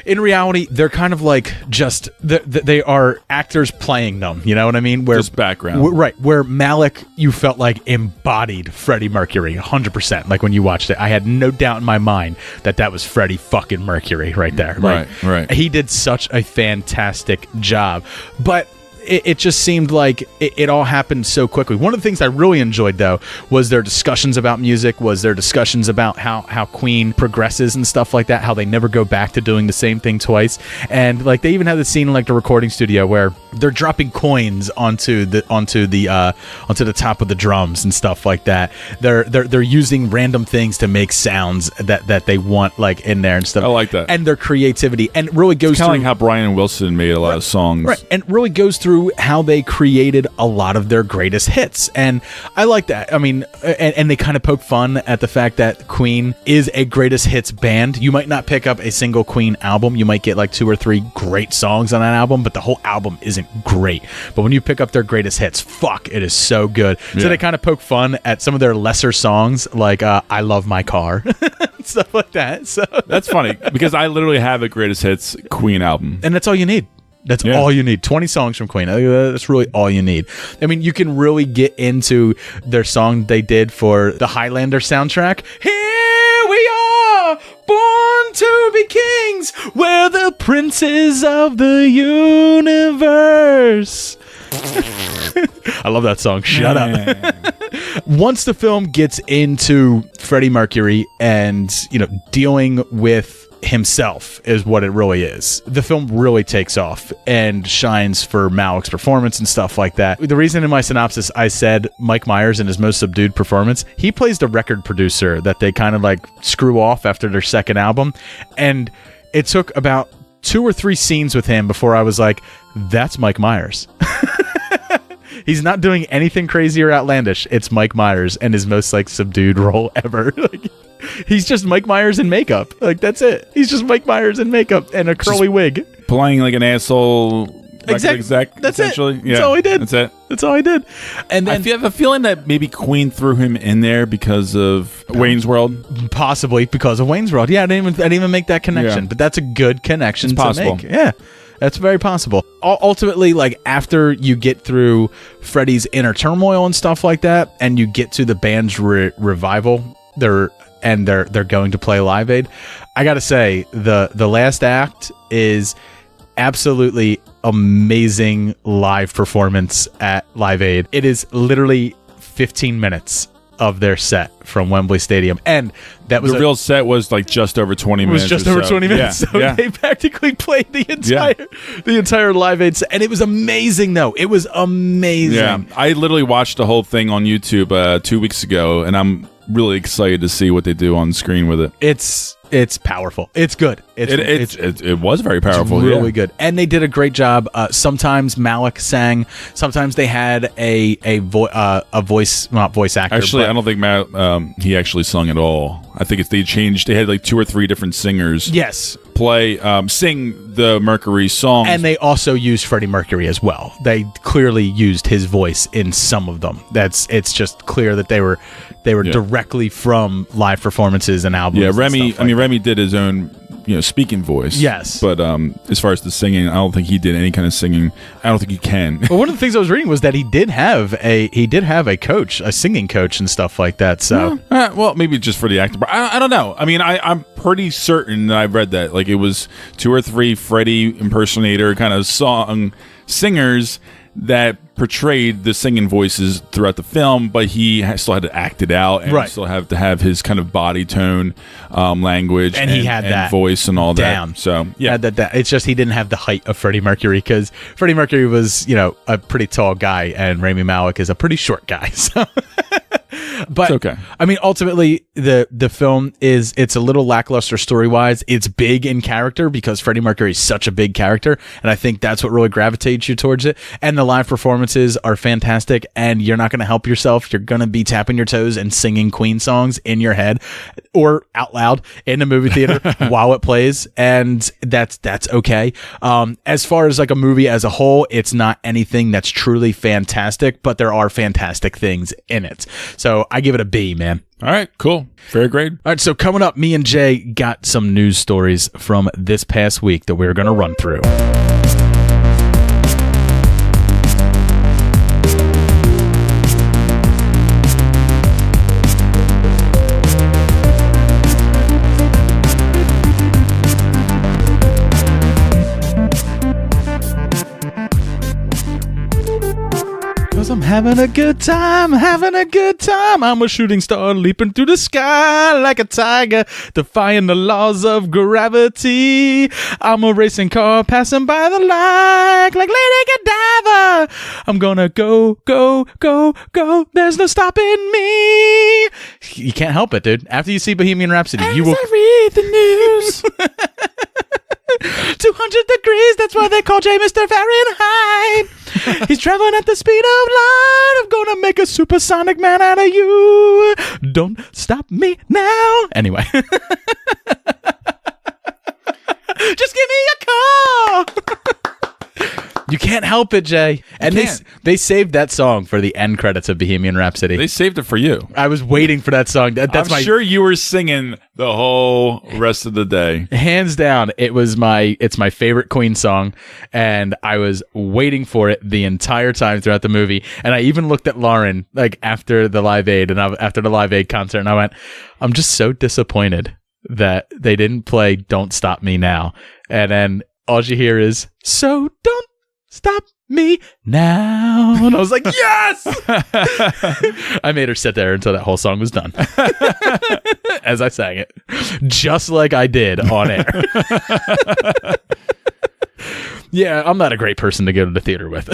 in reality, they're kind of like just they are actors playing them. You know what I mean? Where just background, right? Where Malik, you felt like embodied Freddie Mercury 100%. Like when you watched it, I had no doubt in my mind that was Freddie fucking Mercury right there. Like, right. He did such a fantastic job, but it just seemed like it all happened so quickly. One of the things I really enjoyed, though, was their discussions about music, was their discussions about how Queen progresses and stuff like that, how they never go back to doing the same thing twice. And like they even had the scene in like the recording studio where they're dropping coins onto the top of the drums and stuff like that. They're using random things to make sounds that they want like in there and stuff. I like that. And their creativity, and it really goes kind through of like how Brian Wilson made a lot of songs. Right, and it really goes through how they created a lot of their greatest hits, and I like that. I mean, and they kind of poke fun at the fact that Queen is a greatest hits band. You might not pick up a single Queen album, you might get like 2 or 3 great songs on that album, but the whole album isn't great. But when you pick up their greatest hits, fuck, it is so good. Yeah. So they kind of poke fun at some of their lesser songs, like I Love My Car, stuff like that. So that's funny because I literally have a greatest hits Queen album, and that's all you need. That's all you need. 20 songs from Queen. That's really all you need. I mean, you can really get into their song they did for the Highlander soundtrack. Here we are, born to be kings. We're the princes of the universe. I love that song. Shut up. Once the film gets into Freddie Mercury and, dealing with himself is what it really is. The film really takes off and shines for Malik's performance and stuff like that. The reason in my synopsis I said Mike Myers in his most subdued performance, he plays the record producer that they kind of like screw off after their second album, and it took about 2 or 3 scenes with him before I was like, that's Mike Myers. He's not doing anything crazy or outlandish. It's Mike Myers and his most like subdued role ever. Like, he's just Mike Myers in makeup. Like, that's it. He's just Mike Myers in makeup and a curly wig. Playing like an asshole exec. That's essentially. It. That's all he did. That's it. That's all he did. And then I have a feeling that maybe Queen threw him in there because of Wayne's World. Possibly because of Wayne's World. Yeah, I didn't even make that connection. But that's a good connection to make. Yeah. That's very possible. Ultimately, like after you get through Freddie's inner turmoil and stuff like that, and you get to the band's revival, they're going to play Live Aid. I gotta say, the last act is absolutely amazing live performance at Live Aid. It is literally 15 minutes of their set from Wembley Stadium, and that was the real set was like just over 20 minutes. It was just over 20 minutes, so they practically played the entire Live Aid set, and it was amazing. Though it was amazing. Yeah, I literally watched the whole thing on YouTube 2 weeks ago, and I'm really excited to see what they do on screen with it. It's powerful. It's good. It was very powerful. It's really good, and they did a great job. Sometimes Malik sang. Sometimes they had a voice, not voice actor. Actually, I don't think he actually sung at all. I think they changed. They had like 2 or 3 different singers. Yes. Sing the Mercury songs, and they also used Freddie Mercury as well. They clearly used his voice in some of them. It's just clear that they were directly from live performances and albums. Yeah, Remy did his own speaking voice. Yes. But as far as the singing, I don't think he did any kind of singing. I don't think he can. Well, one of the things I was reading was that he did have a coach, a singing coach and stuff like that. So well, maybe just for the actor. But I don't know. I mean, I'm pretty certain that I've read that. Like it was 2 or 3 Freddie impersonator kind of song singers that portrayed the singing voices throughout the film, but he still had to act it out and still have to have his kind of body tone, language, and he had that voice and all down. That. So yeah, that. It's just he didn't have the height of Freddie Mercury, because Freddie Mercury was a pretty tall guy, and Rami Malek is a pretty short guy. So But It's okay. I mean, ultimately, the film it's a little lackluster story wise. It's big in character because Freddie Mercury is such a big character, and I think that's what really gravitates you towards it. And the live performances are fantastic, and you're not going to help yourself. You're going to be tapping your toes and singing Queen songs in your head or out loud in the movie theater while it plays, and that's okay. As far as like a movie as a whole, it's not anything that's truly fantastic, but there are fantastic things in it. So I give it a B, man. All right, cool. Fair grade. All right, so coming up, me and Jay got some news stories from this past week that we're going to run through. I'm having a good time, I'm a shooting star leaping through the sky like a tiger, defying the laws of gravity. I'm a racing car passing by the light like Lady Godiva. I'm gonna go, go, go, go. There's no stopping me. You can't help it, dude. After you see Bohemian Rhapsody, you will read the news. 200 degrees, that's why they call Jay Mr. Fahrenheit. He's traveling at the speed of light. I'm gonna make a supersonic man out of you. Don't stop me now. Anyway. Just give me a call. You can't help it, Jay. And they saved that song for the end credits of Bohemian Rhapsody. They saved it for you. I was waiting for that song. I'm sure you were singing the whole rest of the day. Hands down, it's my favorite Queen song, and I was waiting for it the entire time throughout the movie. And I even looked at Lauren like after the Live Aid concert, and I went, I'm just so disappointed that they didn't play "Don't Stop Me Now," and then all you hear is "So don't stop me now," and I was like, yes. I made her sit there until that whole song was done as I sang it, just like I did on air. Yeah, I'm not a great person to go to the theater with.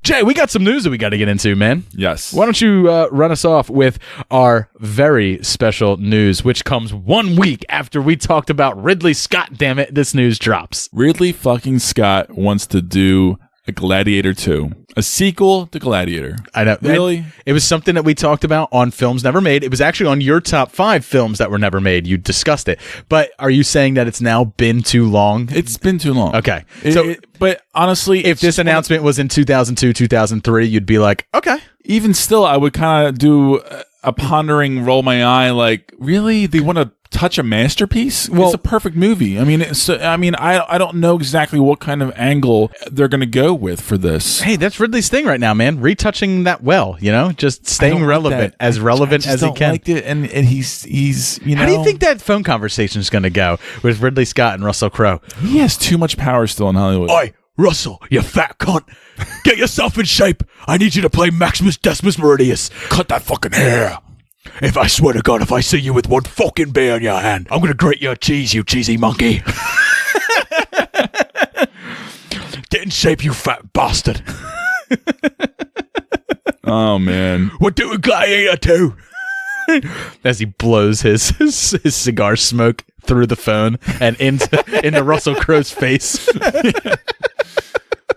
Jay, we got some news that we got to get into, man. Yes. Why don't you run us off with our very special news, which comes 1 week after we talked about Ridley Scott. Damn it, this news drops. Ridley fucking Scott wants to do a Gladiator 2. A sequel to Gladiator. I know. Really? It was something that we talked about on Films Never Made. It was actually on your top 5 films that were never made. You discussed it. But are you saying that it's now been too long? It's been too long. Okay. But honestly, if this announcement was in 2002, 2003, you'd be like, okay. Even still, I would kind of do a pondering roll my eye like, really? They want to touch a masterpiece? Well, it's a perfect movie. I mean, I don't know exactly what kind of angle they're going to go with for this. Hey, that's Ridley's thing right now, man. Retouching that well, just staying relevant, as relevant as he can. Like it, and he's How do you think that phone conversation is going to go with Ridley Scott and Russell Crowe? He has too much power still in Hollywood. Oi, Russell, you fat cunt. Get yourself in shape. I need you to play Maximus Decimus Meridius. Cut that fucking hair. If I swear to God, if I see you with one fucking beer in your hand, I'm going to grate your cheese, you cheesy monkey. Get in shape, you fat bastard. Oh, man. We're doing Gladiator 2. As he blows his cigar smoke through the phone and into Russell Crowe's face.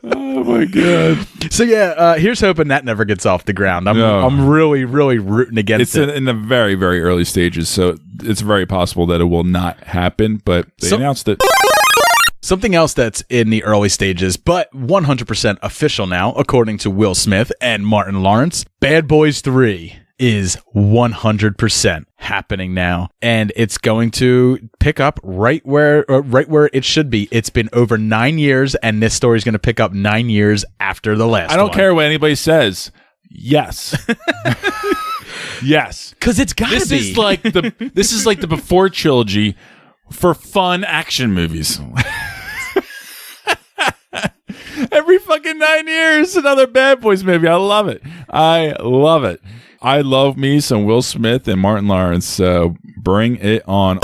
Oh my god! So yeah, here's hoping that never gets off the ground. I'm really, really rooting against it. It's in the very, very early stages, so it's very possible that it will not happen. But they announced it. Something else that's in the early stages, but 100% official now, according to Will Smith and Martin Lawrence. Bad Boys 3 is 100% happening now, and it's going to pick up right where it should be. It's been over 9 years, and this story is going to pick up 9 years after the last. I don't care what anybody says. Yes. Yes, because it's got to be. This is like the before trilogy for fun action movies. Every fucking 9 years, another Bad Boys movie. I love it. I love it. I love me some Will Smith and Martin Lawrence, so bring it on.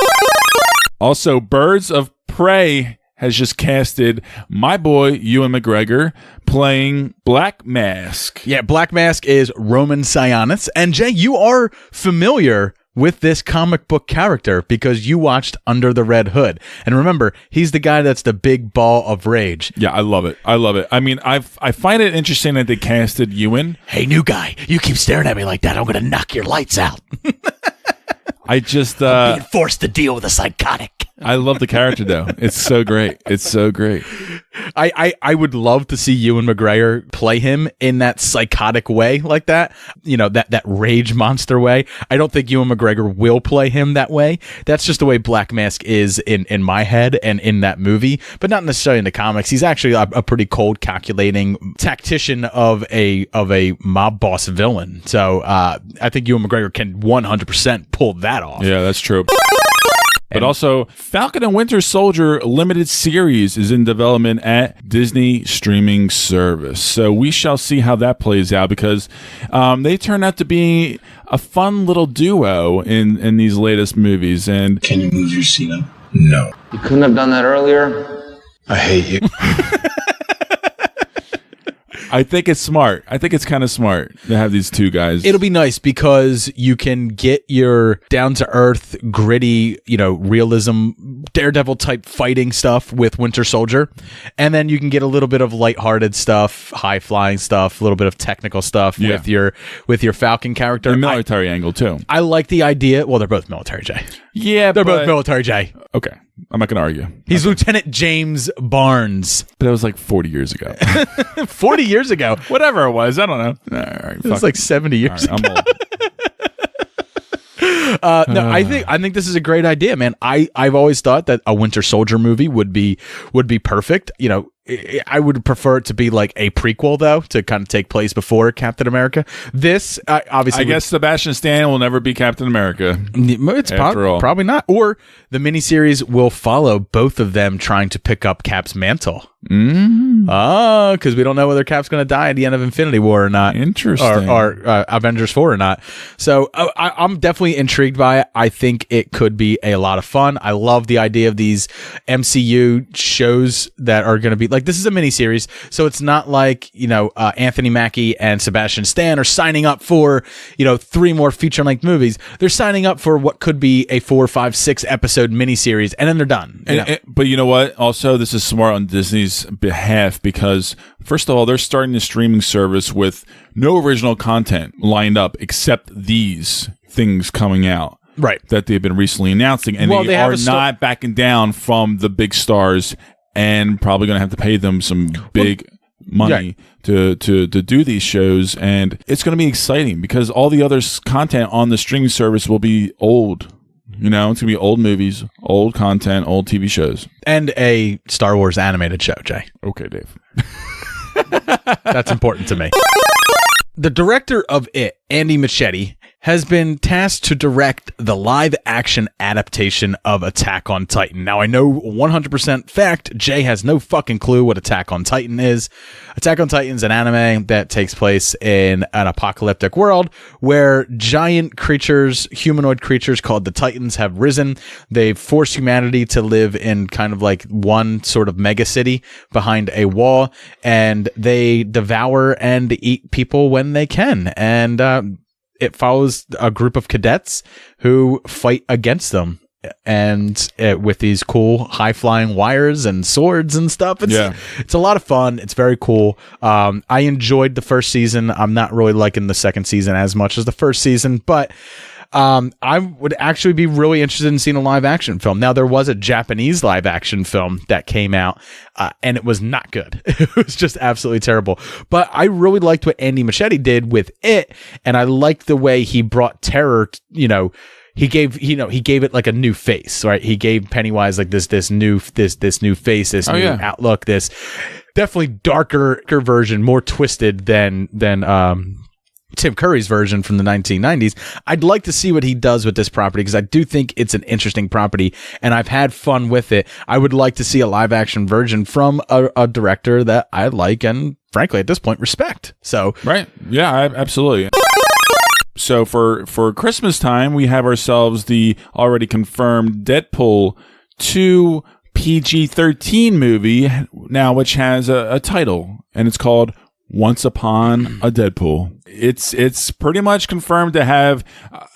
Also, Birds of Prey has just casted my boy, Ewan McGregor, playing Black Mask. Yeah, Black Mask is Roman Sionis. And Jay, you are familiar with this comic book character because you watched Under the Red Hood. And remember, he's the guy that's the big ball of rage. Yeah, I love it. I mean, I find it interesting that they casted Ewan. Hey, new guy, you keep staring at me like that, I'm going to knock your lights out. I just I'm being forced to deal with a psychotic. I love the character though. It's so great. It's so great. I would love to see Ewan McGregor play him in that psychotic way like that. You know, that rage monster way. I don't think Ewan McGregor will play him that way. That's just the way Black Mask is in my head and in that movie, but not necessarily in the comics. He's actually a pretty cold, calculating tactician of a mob boss villain. So I think Ewan McGregor can 100% pull that off. Yeah, that's true. But also, Falcon and Winter Soldier limited series is in development at Disney streaming service. So we shall see how that plays out because they turn out to be a fun little duo in these latest movies. And Can you move your seat up? No. You couldn't have done that earlier? I hate you. I think it's smart. I think it's kind of smart to have these two guys. It'll be nice because you can get your down-to-earth, gritty, realism, Daredevil type fighting stuff with Winter Soldier, and then you can get a little bit of lighthearted stuff, high-flying stuff, a little bit of technical stuff with your Falcon character. The military angle too. I like the idea. Well, they're both military, Jay. Yeah, they're both military, Jay. Okay. I'm not going to argue. He's Lieutenant James Barnes. But that was like 40 years ago. 40 years ago? Whatever it was. I don't know. All right, it was like 70 years ago. I'm old. No, I think this is a great idea, man. I've always thought that a Winter Soldier movie would be perfect. I would prefer it to be like a prequel, though, to kind of take place before Captain America. This, obviously... I guess Sebastian Stan will never be Captain America. It's probably not. Or the miniseries will follow both of them trying to pick up Cap's mantle. Because we don't know whether Cap's going to die at the end of Infinity War or not. Interesting. Or Avengers 4 or not. So I'm definitely intrigued by it. I think it could be a lot of fun. I love the idea of these MCU shows that are going to be like, this is a miniseries, so it's not like Anthony Mackie and Sebastian Stan are signing up for 3 more feature-length movies. They're signing up for what could be a 4, 5, 6 episode miniseries, and then they're done. But you know what? Also, this is smart on Disney's behalf because, first of all, they're starting the streaming service with no original content lined up except these things coming out. Right. That they've been recently announcing, and they are not backing down from the big stars and probably going to have to pay them some big money to do these shows. And it's going to be exciting because all the other content on the streaming service will be old. It's going to be old movies, old content, old TV shows. And a Star Wars animated show, Jay. Okay, Dave. That's important to me. The director of It, Andy Muschietti, has been tasked to direct the live-action adaptation of Attack on Titan. Now, I know 100% fact, Jay has no fucking clue what Attack on Titan is. Attack on Titan is an anime that takes place in an apocalyptic world where giant creatures, humanoid creatures called the Titans, have risen. They've forced humanity to live in kind of like one sort of mega city behind a wall, and they devour and eat people when they can. And it follows a group of cadets who fight against them, and with these cool high-flying wires and swords and stuff. It's a lot of fun. It's very cool. I enjoyed the first season. I'm not really liking the second season as much as the first season, but I would actually be really interested in seeing a live-action film. Now, there was a Japanese live-action film that came out, and it was not good. It was just absolutely terrible. But I really liked what Andy Muschietti did with It, and I liked the way he brought terror. He gave it like a new face, right? He gave Pennywise like this new face, this new outlook, this definitely darker version, more twisted than Tim Curry's version from the 1990s. I'd like to see what he does with this property because I do think it's an interesting property and I've had fun with it. I would like to see a live action version from a director that I like and frankly at this point respect. So right. Yeah, absolutely. So for Christmas time, we have ourselves the already confirmed Deadpool 2 PG-13 movie now, which has a title. and it's called Once Upon a Deadpool. It's pretty much confirmed to have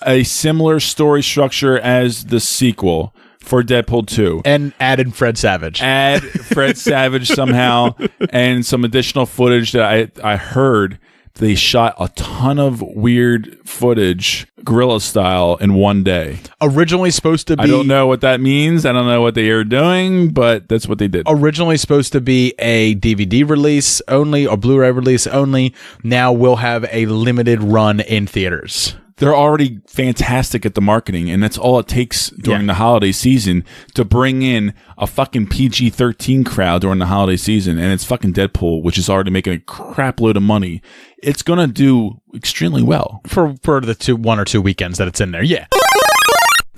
a similar story structure as the sequel for Deadpool 2. And added Fred Savage. Add Fred Savage somehow, and some additional footage that I heard they shot a ton of weird footage, guerrilla style, in one day. Originally supposed to be... I don't know what that means. I don't know what they are doing, but that's what they did. Originally supposed to be a DVD release only, or Blu-ray release only. Now we'll have a limited run in theaters. They're already fantastic at the marketing, and that's all it takes during the holiday season to bring in a fucking PG-13 crowd during the holiday season, and it's fucking Deadpool, which is already making a crap load of money. It's going to do extremely well. For the 1 or 2 weekends that it's in there, yeah.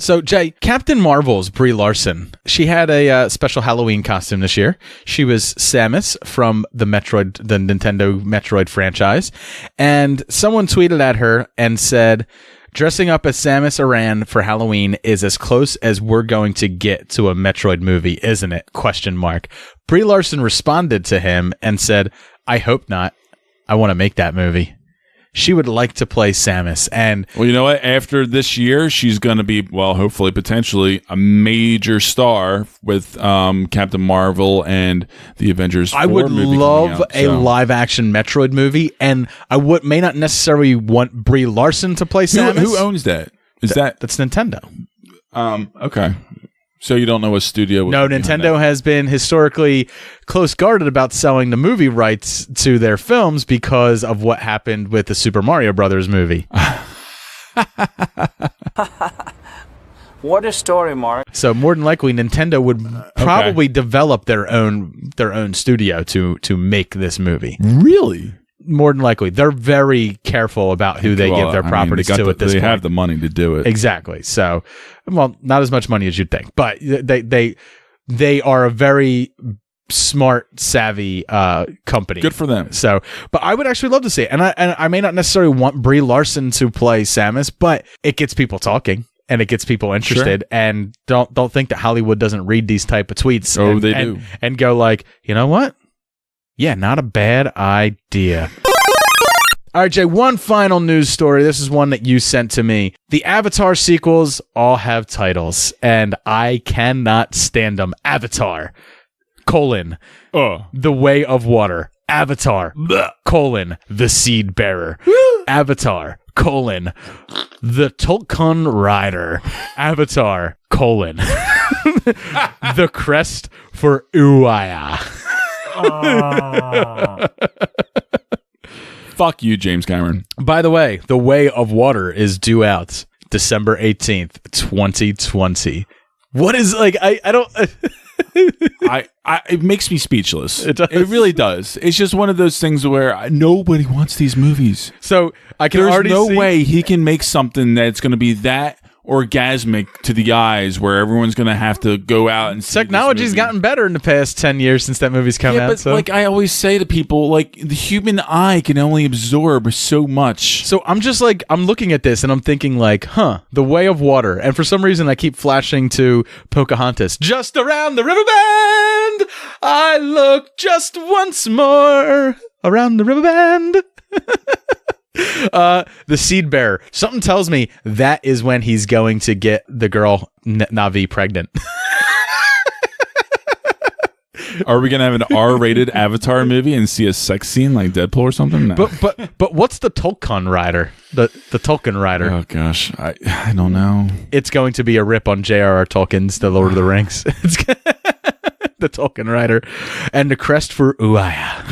So, Jay, Captain Marvel's Brie Larson, she had a special Halloween costume this year. She was Samus from the Nintendo Metroid franchise. And someone tweeted at her and said, dressing up as Samus Aran for Halloween is as close as we're going to get to a Metroid movie, isn't it? ? Brie Larson responded to him and said, I hope not. I want to make that movie. She would like to play Samus. And well, you know what? After this year, she's going to be, well, hopefully, potentially, a major star with Captain Marvel and the Avengers 4 I would movie love out, so. a live-action Metroid movie, and I may not necessarily want Brie Larson to play Samus. Who owns that? That's Nintendo. Okay. So you don't know what studio would No, Nintendo has been historically close-guarded about selling the movie rights to their films because of what happened with the Super Mario Brothers movie. What a story, Mark. So more than likely, Nintendo would probably develop their own studio to make this movie. Really? More than likely. They're very careful about who they give their properties to at this point. They have the money to do it. Exactly. So, well, not as much money as you'd think, but they are a very smart, savvy company. Good for them. So, but I would actually love to see it. And I may not necessarily want Brie Larson to play Samus, but it gets people talking. And it gets people interested, and don't think that Hollywood doesn't read these type of tweets. They do. And go like, you know what? Yeah, not a bad idea. All right, Jay, one final news story. This is one that you sent to me. The Avatar sequels all have titles, and I cannot stand them. Avatar, : The Way of Water. Avatar, : The Seed Bearer. Avatar, : The Tulkun Rider. Avatar, : The Crest for Uaya. Fuck you, James Cameron. By the way, The Way of Water is due out December 18th, 2020. What is, like, I don't... It makes me speechless. It does. It really does. It's just one of those things where nobody wants these movies. So I can already There's no see... way he can make something that's going to be that orgasmic to the eyes where everyone's going to have to go out and see Technology's this movie. gotten better in the past 10 years since that movie's come out. But So. like I always say to people, like the human eye can only absorb so much. So I'm just like, I'm looking at this and I'm thinking like, The Way of Water. And for some reason I keep flashing to Pocahontas. Just around the river bend, I look just once more around the river bend. The Seed Bearer. Something tells me that is when he's going to get the girl Na'vi pregnant. Are we gonna have an R-rated Avatar movie and see a sex scene like Deadpool or something? No. But what's the Tulkun Rider? The Tolkien Rider. Oh gosh, I don't know. It's going to be a rip on J.R.R. Tolkien's The Lord of the Rings. It's the Tolkien Rider, and the crest for Uaya.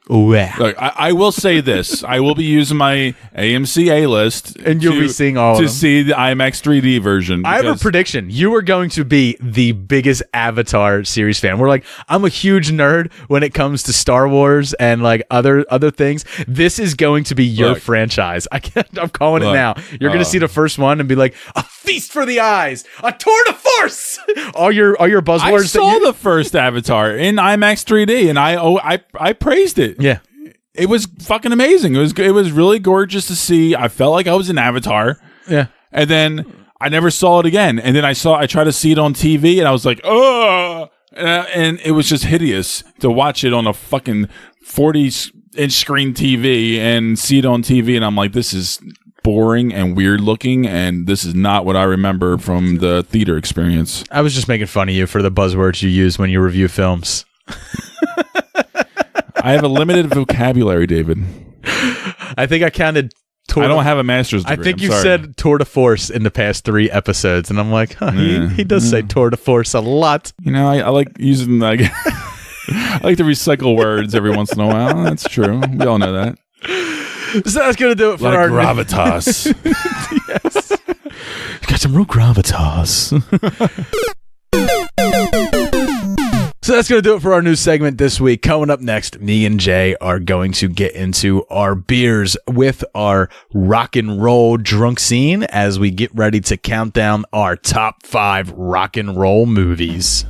Look, I will say this: I will be using my AMC A list, and you'll be seeing all of them. to see the IMAX 3D version. I have a prediction: you are going to be the biggest Avatar series fan. We're like, I'm a huge nerd when it comes to Star Wars and like other things. This is going to be your franchise. I'm calling it now. You're going to see the first one and be like, a feast for the eyes, a tour de force. all your buzzwords. I saw the first Avatar in IMAX 3D, and I praised it. Yeah, it was fucking amazing. It was really gorgeous to see. I felt like I was an Avatar. Yeah, and then I never saw it again. And then I tried to see it on TV, and I was like, oh. And it was just hideous to watch it on a fucking 40-inch screen TV and see it on TV. And I'm like, this is boring and weird looking, and this is not what I remember from the theater experience. I was just making fun of you for the buzzwords you use when you review films. I have a limited vocabulary, David. I think I counted. I don't have a master's degree. I think you said tour de force in the past 3 episodes, and I'm like, he does say tour de force a lot. You know, I like using like I like to recycle words every once in a while. That's true. We all know that. So that's gonna do it for our gravitas. Yes, got some real gravitas. So that's going to do it for our new segment this week. Coming up next, me and Jay are going to get into our beers with our rock and roll drunk scene as we get ready to count down our top 5 rock and roll movies.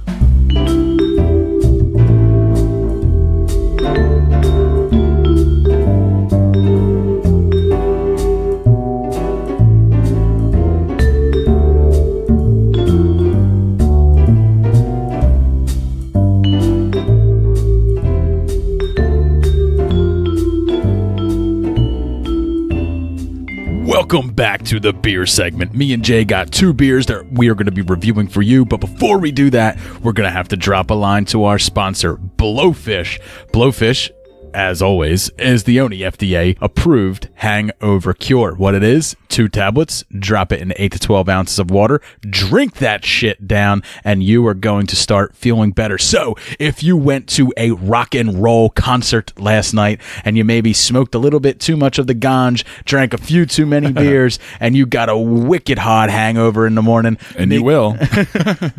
Welcome back to the beer segment. Me and Jay got 2 beers that we are going to be reviewing for you. But before we do that, we're going to have to drop a line to our sponsor, Blowfish. Blowfish, as always, is the only FDA-approved hangover cure. What it is, 2 tablets, drop it in 8 to 12 ounces of water, drink that shit down, and you are going to start feeling better. So, if you went to a rock and roll concert last night, and you maybe smoked a little bit too much of the ganj, drank a few too many beers, and you got a wicked hot hangover in the morning, and you will,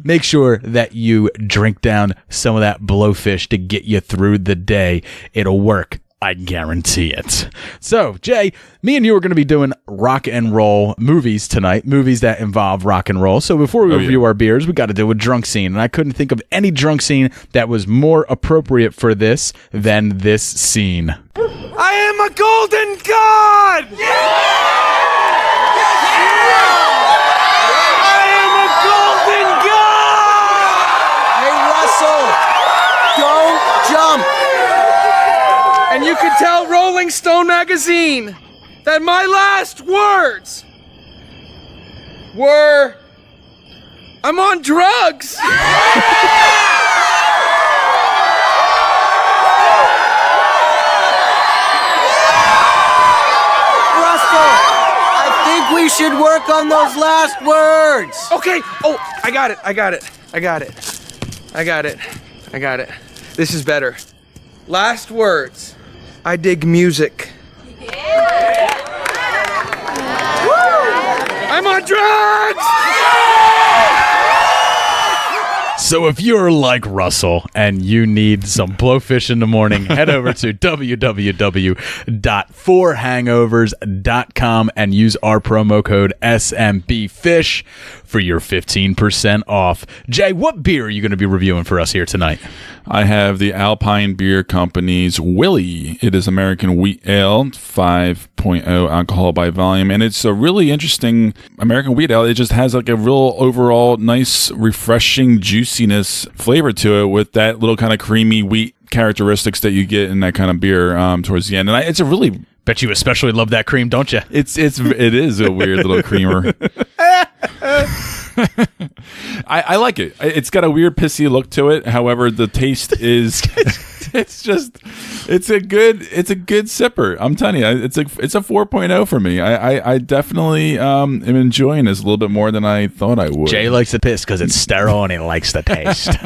make sure that you drink down some of that Blowfish to get you through the day. It'll work. I guarantee it. So, Jay, me and you are going to be doing rock and roll movies tonight, movies that involve rock and roll. So before we review our beers, we got to do a drunk scene. And I couldn't think of any drunk scene that was more appropriate for this than this scene. I am a golden god! I am a golden god! Hey, Russell, don't jump. And you can tell Rolling Stone magazine that my last words were, I'm on drugs. Russell, I think we should work on those last words. Okay. Oh, I got it. This is better. Last words. I dig music. I'm on drugs! So if you're like Russell and you need some Blowfish in the morning, head over to www.4hangovers.com and use our promo code SMBFish for your 15% off. Jay, what beer are you going to be reviewing for us here tonight? I have the Alpine Beer Company's Willie. It is American Wheat Ale, 5.0 alcohol by volume, and it's a really interesting American Wheat Ale. It just has like a real overall nice, refreshing juiciness flavor to it with that little kind of creamy wheat characteristics that you get in that kind of beer towards the end. And it's a really... Bet you especially love that cream, don't you? It is a weird little creamer. I like it. It's got a weird pissy look to it. However, the taste is it's a good sipper. I'm telling you, it's a 4.0 for me. I definitely am enjoying this a little bit more than I thought I would. Jay likes the piss because it's sterile and he likes the taste.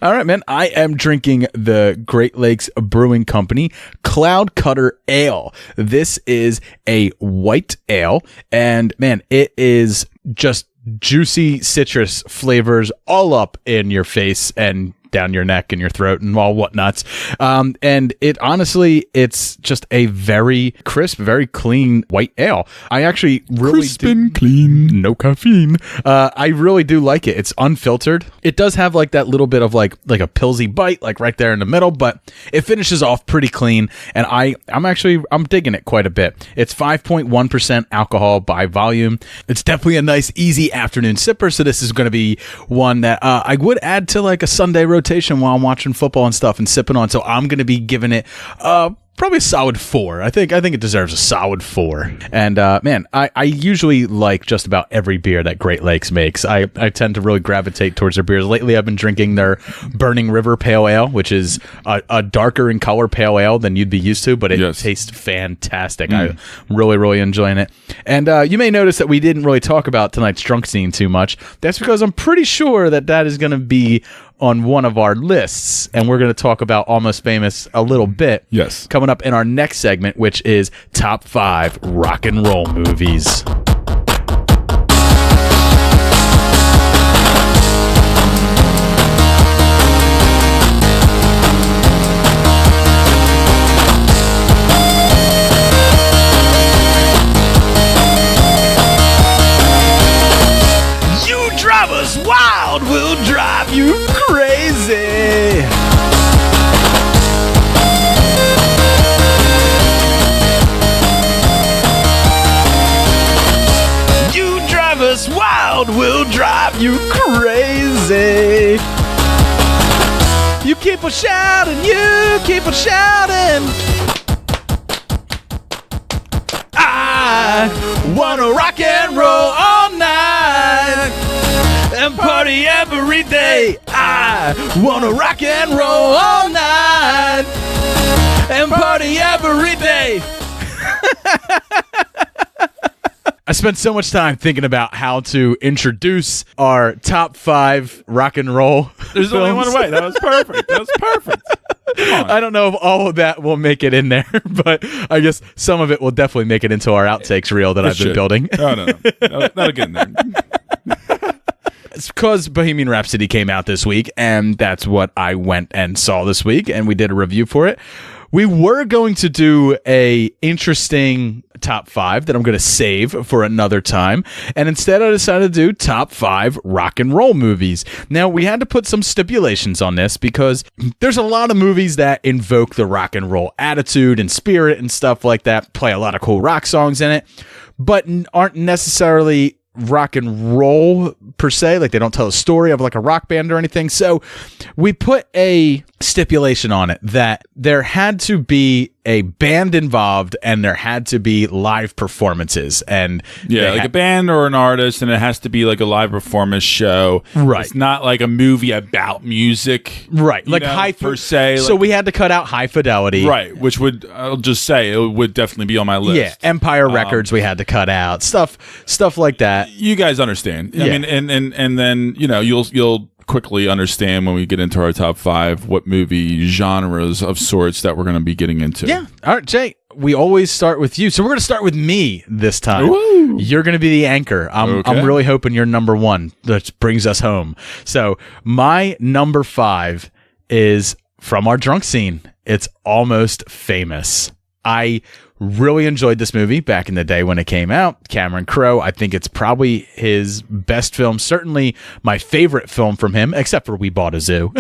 All right, man. I am drinking the Great Lakes Brewing Company Cloud Cutter Ale. This is a white ale, and man, it is just juicy citrus flavors all up in your face, and down your neck and your throat and all whatnots. And it's just a very crisp, very clean white ale. I actually really Crisp and clean. no caffeine. I really do like it. It's unfiltered. It does have like that little bit of like a pilsy bite, like right there in the middle, but it finishes off pretty clean. And I'm digging it quite a bit. It's 5.1% alcohol by volume. It's definitely a nice, easy afternoon sipper. So this is going to be one that I would add to like a Sunday rotation while I'm watching football and stuff and sipping on. So I'm going to be giving it probably a solid 4. I think it deserves a solid 4. And man, I usually like just about every beer that Great Lakes makes. I tend to really gravitate towards their beers. Lately, I've been drinking their Burning River Pale Ale, which is a darker in color pale ale than you'd be used to, but it tastes fantastic. I'm really, really enjoying it. And you may notice that we didn't really talk about tonight's drunk scene too much. That's because I'm pretty sure that is going to be on one of our lists, and we're going to talk about Almost Famous a little bit. Yes. Coming up in our next segment, which is Top 5 Rock and Roll Movies. You drive us wild, we'll drive you crazy. You drive us wild, we'll drive you crazy. You keep on shouting, you keep on shouting. I wanna rock and roll all night and party every day. I wanna rock and roll all night and party every day. I spent so much time thinking about how to introduce our top 5 rock and roll. There's only one way. That was perfect. I don't know if all of that will make it in there, but I guess some of it will definitely make it into our outtakes reel that I've been building. No. That'll get in there. It's because Bohemian Rhapsody came out this week, and that's what I went and saw this week, and we did a review for it. We were going to do a interesting top 5 that I'm going to save for another time, and instead I decided to do top 5 rock and roll movies. Now, we had to put some stipulations on this because there's a lot of movies that invoke the rock and roll attitude and spirit and stuff like that, play a lot of cool rock songs in it, but aren't necessarily rock and roll per se, like they don't tell a story of like a rock band or anything. So we put a stipulation on it that there had to be a band involved and there had to be live performances. And like a band or an artist, and it has to be like a live performance show. Right. It's not like a movie about music. Right. Like high per se. So we had to cut out High Fidelity. Right. Which would, I'll just say, it would definitely be on my list. Yeah. Empire Records we had to cut out. Stuff like that. You guys understand. Yeah. I mean, and then, you'll quickly understand when we get into our top 5 what movie genres of sorts that we're going to be getting into. Yeah. All right, Jay, we always start with you. So we're going to start with me this time. Ooh. You're going to be the anchor. I'm really hoping you're number 1. That brings us home. So my number 5 is from our drunk scene. It's Almost Famous. I really enjoyed this movie back in the day when it came out. Cameron Crowe, I think it's probably his best film, certainly my favorite film from him, except for We Bought a Zoo.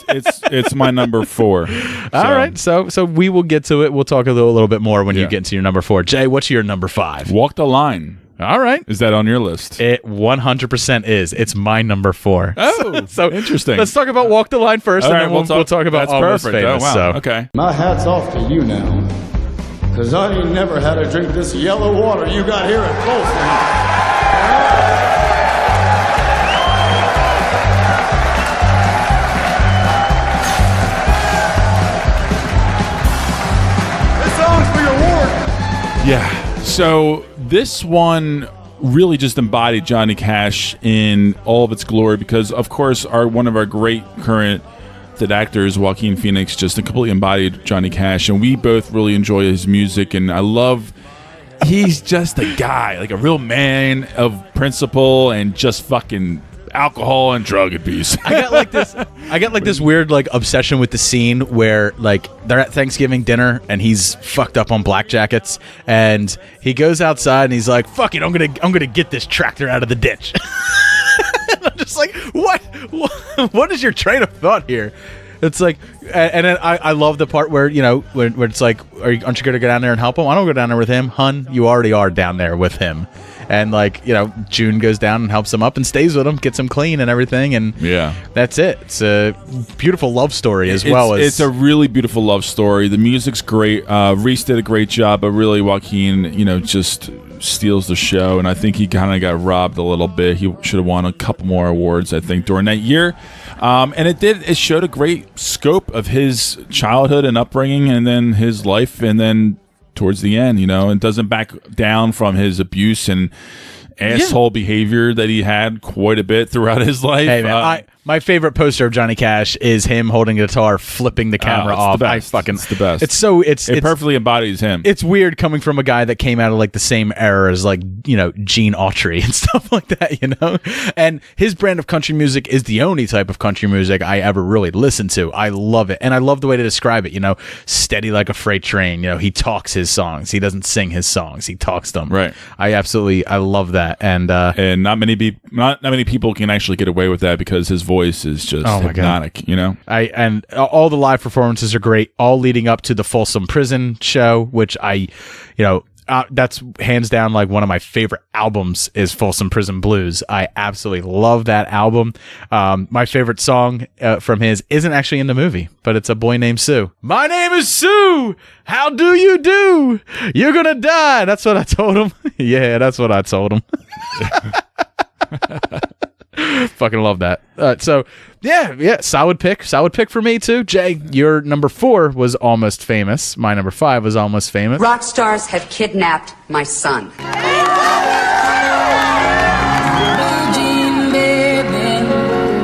It's my number 4. All right, so we will get to it. We'll talk a little bit more when you get into your number 4. Jay, what's your number 5? Walk the Line. All right. Is that on your list? It 100% is. It's my number 4. Oh, so interesting. Let's talk about Walk the Line first, all and right, then we'll talk about that's Almost perfect. Famous. Oh, wow. So. Okay. My hat's off to you now, because I ain't never had to drink this yellow water you got here at Folsom. Yeah. So this one really just embodied Johnny Cash in all of its glory because, of course, one of our great current actors, Joaquin Phoenix, just completely embodied Johnny Cash, and we both really enjoy his music. And I love he's just a guy, like a real man of principle, and just fucking alcohol and drug abuse. I got like this weird like obsession with the scene where like they're at Thanksgiving dinner and he's fucked up on black jackets and he goes outside and he's like, fuck it, I'm gonna get this tractor out of the ditch. I'm just like, what is your train of thought here? It's like, and then I love the part where, you know, where it's like, aren't you going to go down there and help him? I don't go down there with him. Hun, you already are down there with him. And like, you know, June goes down and helps him up and stays with him, gets him clean and everything. And that's it. It's a beautiful love story as well as. It's a really beautiful love story. The music's great. Reese did a great job, but really Joaquin, you know, just steals the show. And I think he kind of got robbed a little bit. He should have won a couple more awards, I think, during that year. And it showed a great scope of his childhood and upbringing and then his life. And then towards the end, you know, and doesn't back down from his abuse and asshole behavior that he had quite a bit throughout his life. Hey, man, my favorite poster of Johnny Cash is him holding a guitar, flipping the camera off. It's the best. It perfectly embodies him. It's weird coming from a guy that came out of like the same era as like, you know, Gene Autry and stuff like that, you know? And his brand of country music is the only type of country music I ever really listened to. I love it. And I love the way to describe it, you know, steady like a freight train. You know, he talks his songs. He doesn't sing his songs. He talks them. Right. I love that. And not many people can actually get away with that because his voice is just hypnotic, you know? And all the live performances are great, all leading up to the Folsom Prison show, which that's hands down like one of my favorite albums is Folsom Prison Blues. I absolutely love that album. My favorite song from his isn't actually in the movie, but it's A Boy Named Sue. My name is Sue. How do you do? You're gonna die. That's what I told him. Yeah, that's what I told him. Fucking love that. So solid pick for me too. Jay, your number 4 was Almost Famous. My number 5 was Almost Famous. Rock stars have kidnapped my son.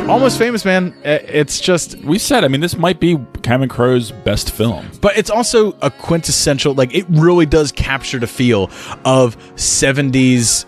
Almost Famous, man. It's just, we said, I mean, this might be Cameron Crowe's best film, but it's also a quintessential, like it really does capture the feel of 70s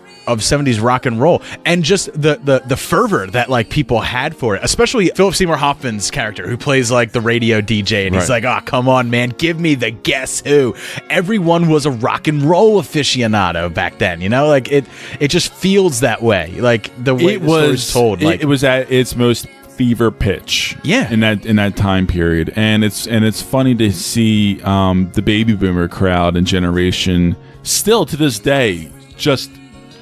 rock and roll and just the fervor that like people had for it, especially Philip Seymour Hoffman's character who plays like the radio DJ and he's like, oh, come on, man, give me the Guess Who. Everyone was a rock and roll aficionado back then, you know, like it just feels that way, like the way the story's told. Like it was at its most fever pitch in that time period, and it's funny to see the baby boomer crowd and generation still to this day just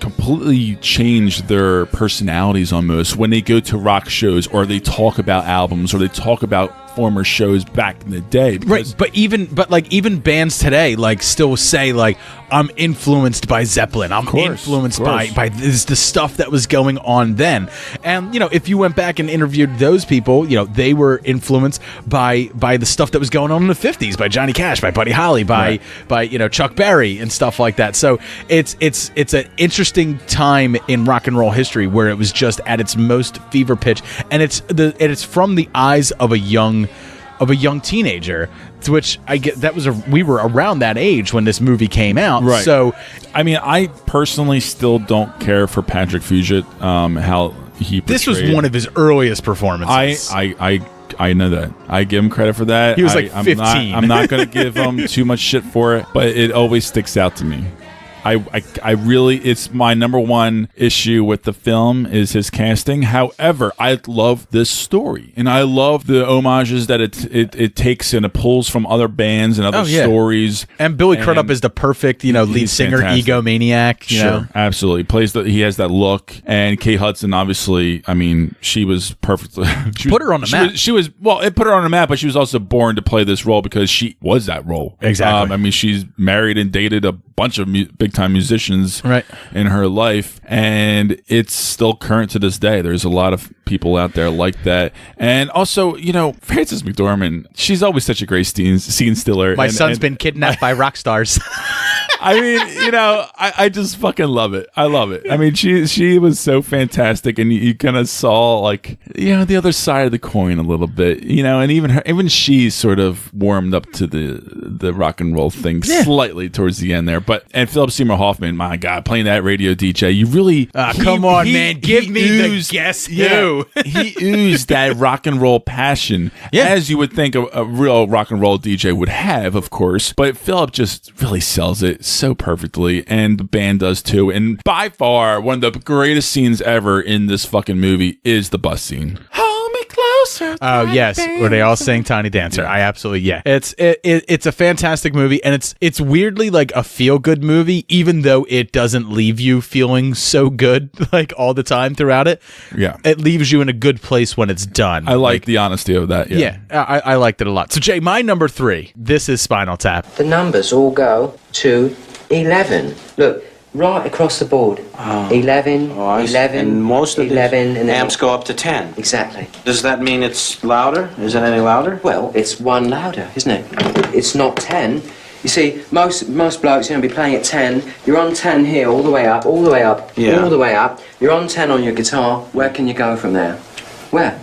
completely change their personalities almost when they go to rock shows or they talk about albums or they talk about former shows back in the day. Right, but even bands today like still say like, I'm influenced by Zeppelin. I'm influenced by the stuff that was going on then. And you know, if you went back and interviewed those people, you know, they were influenced by the stuff that was going on in the 50s, by Johnny Cash, by Buddy Holly, by you know, Chuck Berry and stuff like that. So it's an interesting time in rock and roll history where it was just at its most fever pitch, and it's from the eyes of a young teenager, to which I get we were around that age when this movie came out. Right. So, I mean, I personally still don't care for Patrick Fugit, how he portrayed. This was one of his earliest performances. I know that. I give him credit for that. He was like 15. I'm not going to give him too much shit for it, but it always sticks out to me. I really, it's my number one issue with the film is his casting. However, I love this story, and I love the homages that it takes and it pulls from other bands and other stories. And Billy Crudup is the perfect, you know, lead singer, fantastic. Egomaniac. You know? Absolutely. He has that look. And Kate Hudson, obviously, I mean, she was perfect. Put her on the map. It put her on the map, but she was also born to play this role because she was that role. Exactly. I mean, she's married and dated a bunch of big-time musicians in her life, and it's still current to this day. There's a lot of people out there like that. And also, you know, Frances McDormand, she's always such a great scene stealer. My son's been kidnapped by rock stars. I mean, you know, I just fucking love it. I love it. I mean, she was so fantastic, and you kind of saw, like, you know, the other side of the coin a little bit, you know, and even she sort of warmed up to the rock and roll thing slightly towards the end there. And Philip Seymour Seymour Hoffman, my God, playing that radio DJ, you really come on, man, give me the guess who. He oozed that rock and roll passion, as you would think a real rock and roll DJ would have, of course. But Philip just really sells it so perfectly, and the band does too. And by far, one of the greatest scenes ever in this fucking movie is the bus scene. Oh yes, where they all sing Tiny Dancer. I absolutely it's a fantastic movie, and it's weirdly like a feel good movie, even though it doesn't leave you feeling so good like all the time throughout it. Yeah, it leaves you in a good place when it's done. I like the honesty of that. Yeah, I liked it a lot. So Jay, my number 3. This is Spinal Tap. The numbers all go to 11. Look. Right across the board. 11, 11, and most of 11, and amps go up to 10. Exactly. Does that mean it's louder? Is it any louder? Well, it's 1 louder, isn't it? It's not 10. You see, most blokes are going to be playing at 10. You're on 10 here, all the way up, all the way up, all the way up. You're on 10 on your guitar. Where can you go from there? Where?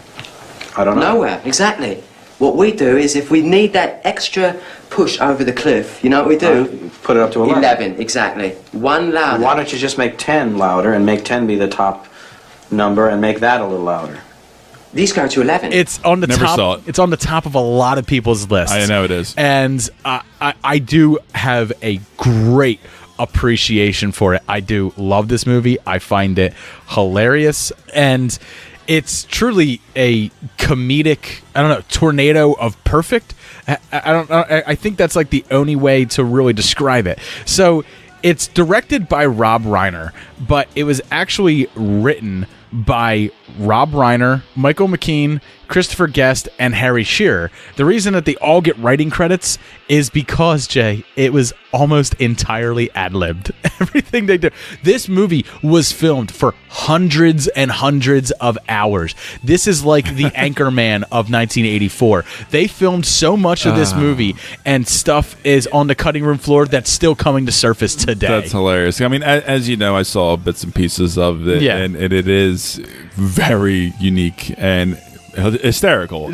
I don't know. Nowhere, exactly. What we do is, if we need that extra push over the cliff, you know what we do? Put it up to 11. 11, exactly. 1 louder. Why don't you just make 10 louder and make 10 be the top number and make that a little louder? These go to 11. It's on the Never top. saw it. It's on the top of a lot of people's lists. I know it is. And I do have a great appreciation for it. I do love this movie. I find it hilarious, and it's truly a comedic, tornado of perfect. I think that's like the only way to really describe it. So it's directed by Rob Reiner, but it was actually written by Rob Reiner, Michael McKean, Christopher Guest, and Harry Shearer. The reason that they all get writing credits is because, Jay, it was almost entirely ad-libbed. Everything they do. This movie was filmed for hundreds and hundreds of hours. This is like the Anchorman of 1984. They filmed so much of this movie, and stuff is on the cutting room floor that's still coming to surface today. That's hilarious. I mean, as you know, I saw bits and pieces of it, and it is very unique and hysterical.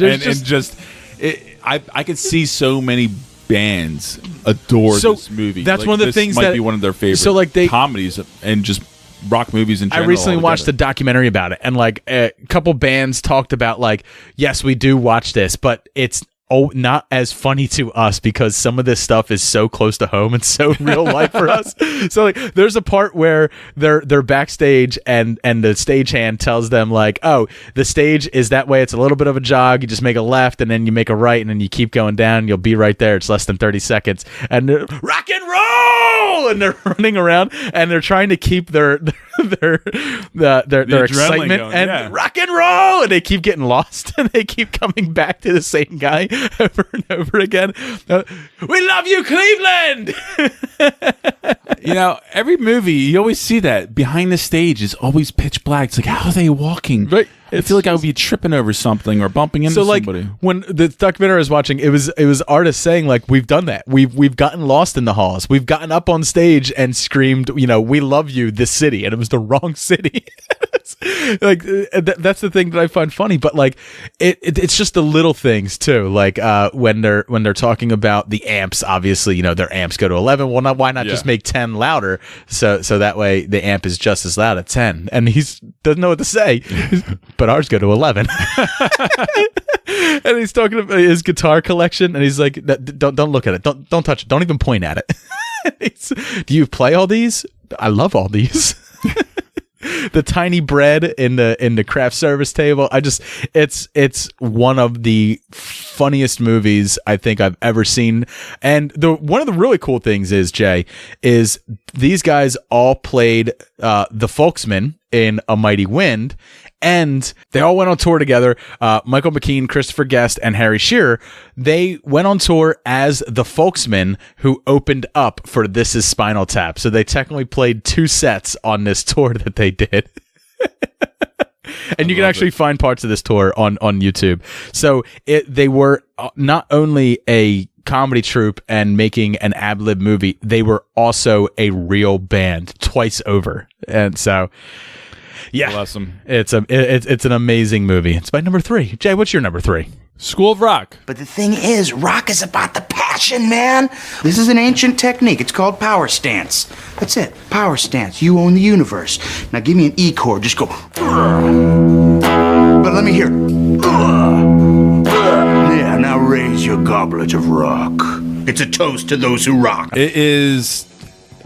I could see so many bands adore this movie. That's one of the things might be one of their favorite comedies and just rock movies in general. I recently watched a documentary about it, and like a couple bands talked about like, yes, we do watch this, but it's not as funny to us because some of this stuff is so close to home and so real life for us. So like there's a part where they're backstage and the stagehand tells them like, oh, the stage is that way, it's a little bit of a jog, you just make a left and then you make a right and then you keep going down, you'll be right there, it's less than 30 seconds, and they're rock and roll, and they're running around and they're trying to keep their excitement going, and rock and roll, and they keep getting lost and they keep coming back to the same guy over and over again. We love you, Cleveland. You know, every movie you always see that behind the stage is always pitch black. It's like, how are they walking? Right. I feel like I would be tripping over something or bumping into somebody. So like when the documentary I was watching, it was artists saying like, we've done that. We've gotten lost in the halls. We've gotten up on stage and screamed, you know, we love you, this city, and it was the wrong city. Like that's the thing that I find funny, but like it's just the little things too. Like when they're talking about the amps, obviously, you know, their amps go to 11. Well, why not just make 10 louder? So that way the amp is just as loud at 10. And he doesn't know what to say, but ours go to 11. And he's talking about his guitar collection, and he's like, "Don't look at it. Don't touch it. Don't even point at it." Do you play all these? I love all these. The tiny bread in the craft service table. It's one of the funniest movies I think I've ever seen. And one of the really cool things is, Jay, is these guys all played the Folksmen in A Mighty Wind, and they all went on tour together. Michael McKean, Christopher Guest, and Harry Shearer, they went on tour as the Folksmen who opened up for This Is Spinal Tap. So they technically played 2 sets on this tour that they did. And you can actually find parts of this tour on YouTube. So they were not only a comedy troupe and making an ad-lib movie, they were also a real band twice over. And so Yeah, Bless him. It's an amazing movie. It's my number 3. Jay, what's your number 3? School of Rock. But the thing is, rock is about the passion, man. This is an ancient technique. It's called power stance. That's it. Power stance. You own the universe. Now give me an E chord. Just go. But let me hear. Yeah, now raise your goblet of rock. It's a toast to those who rock. It is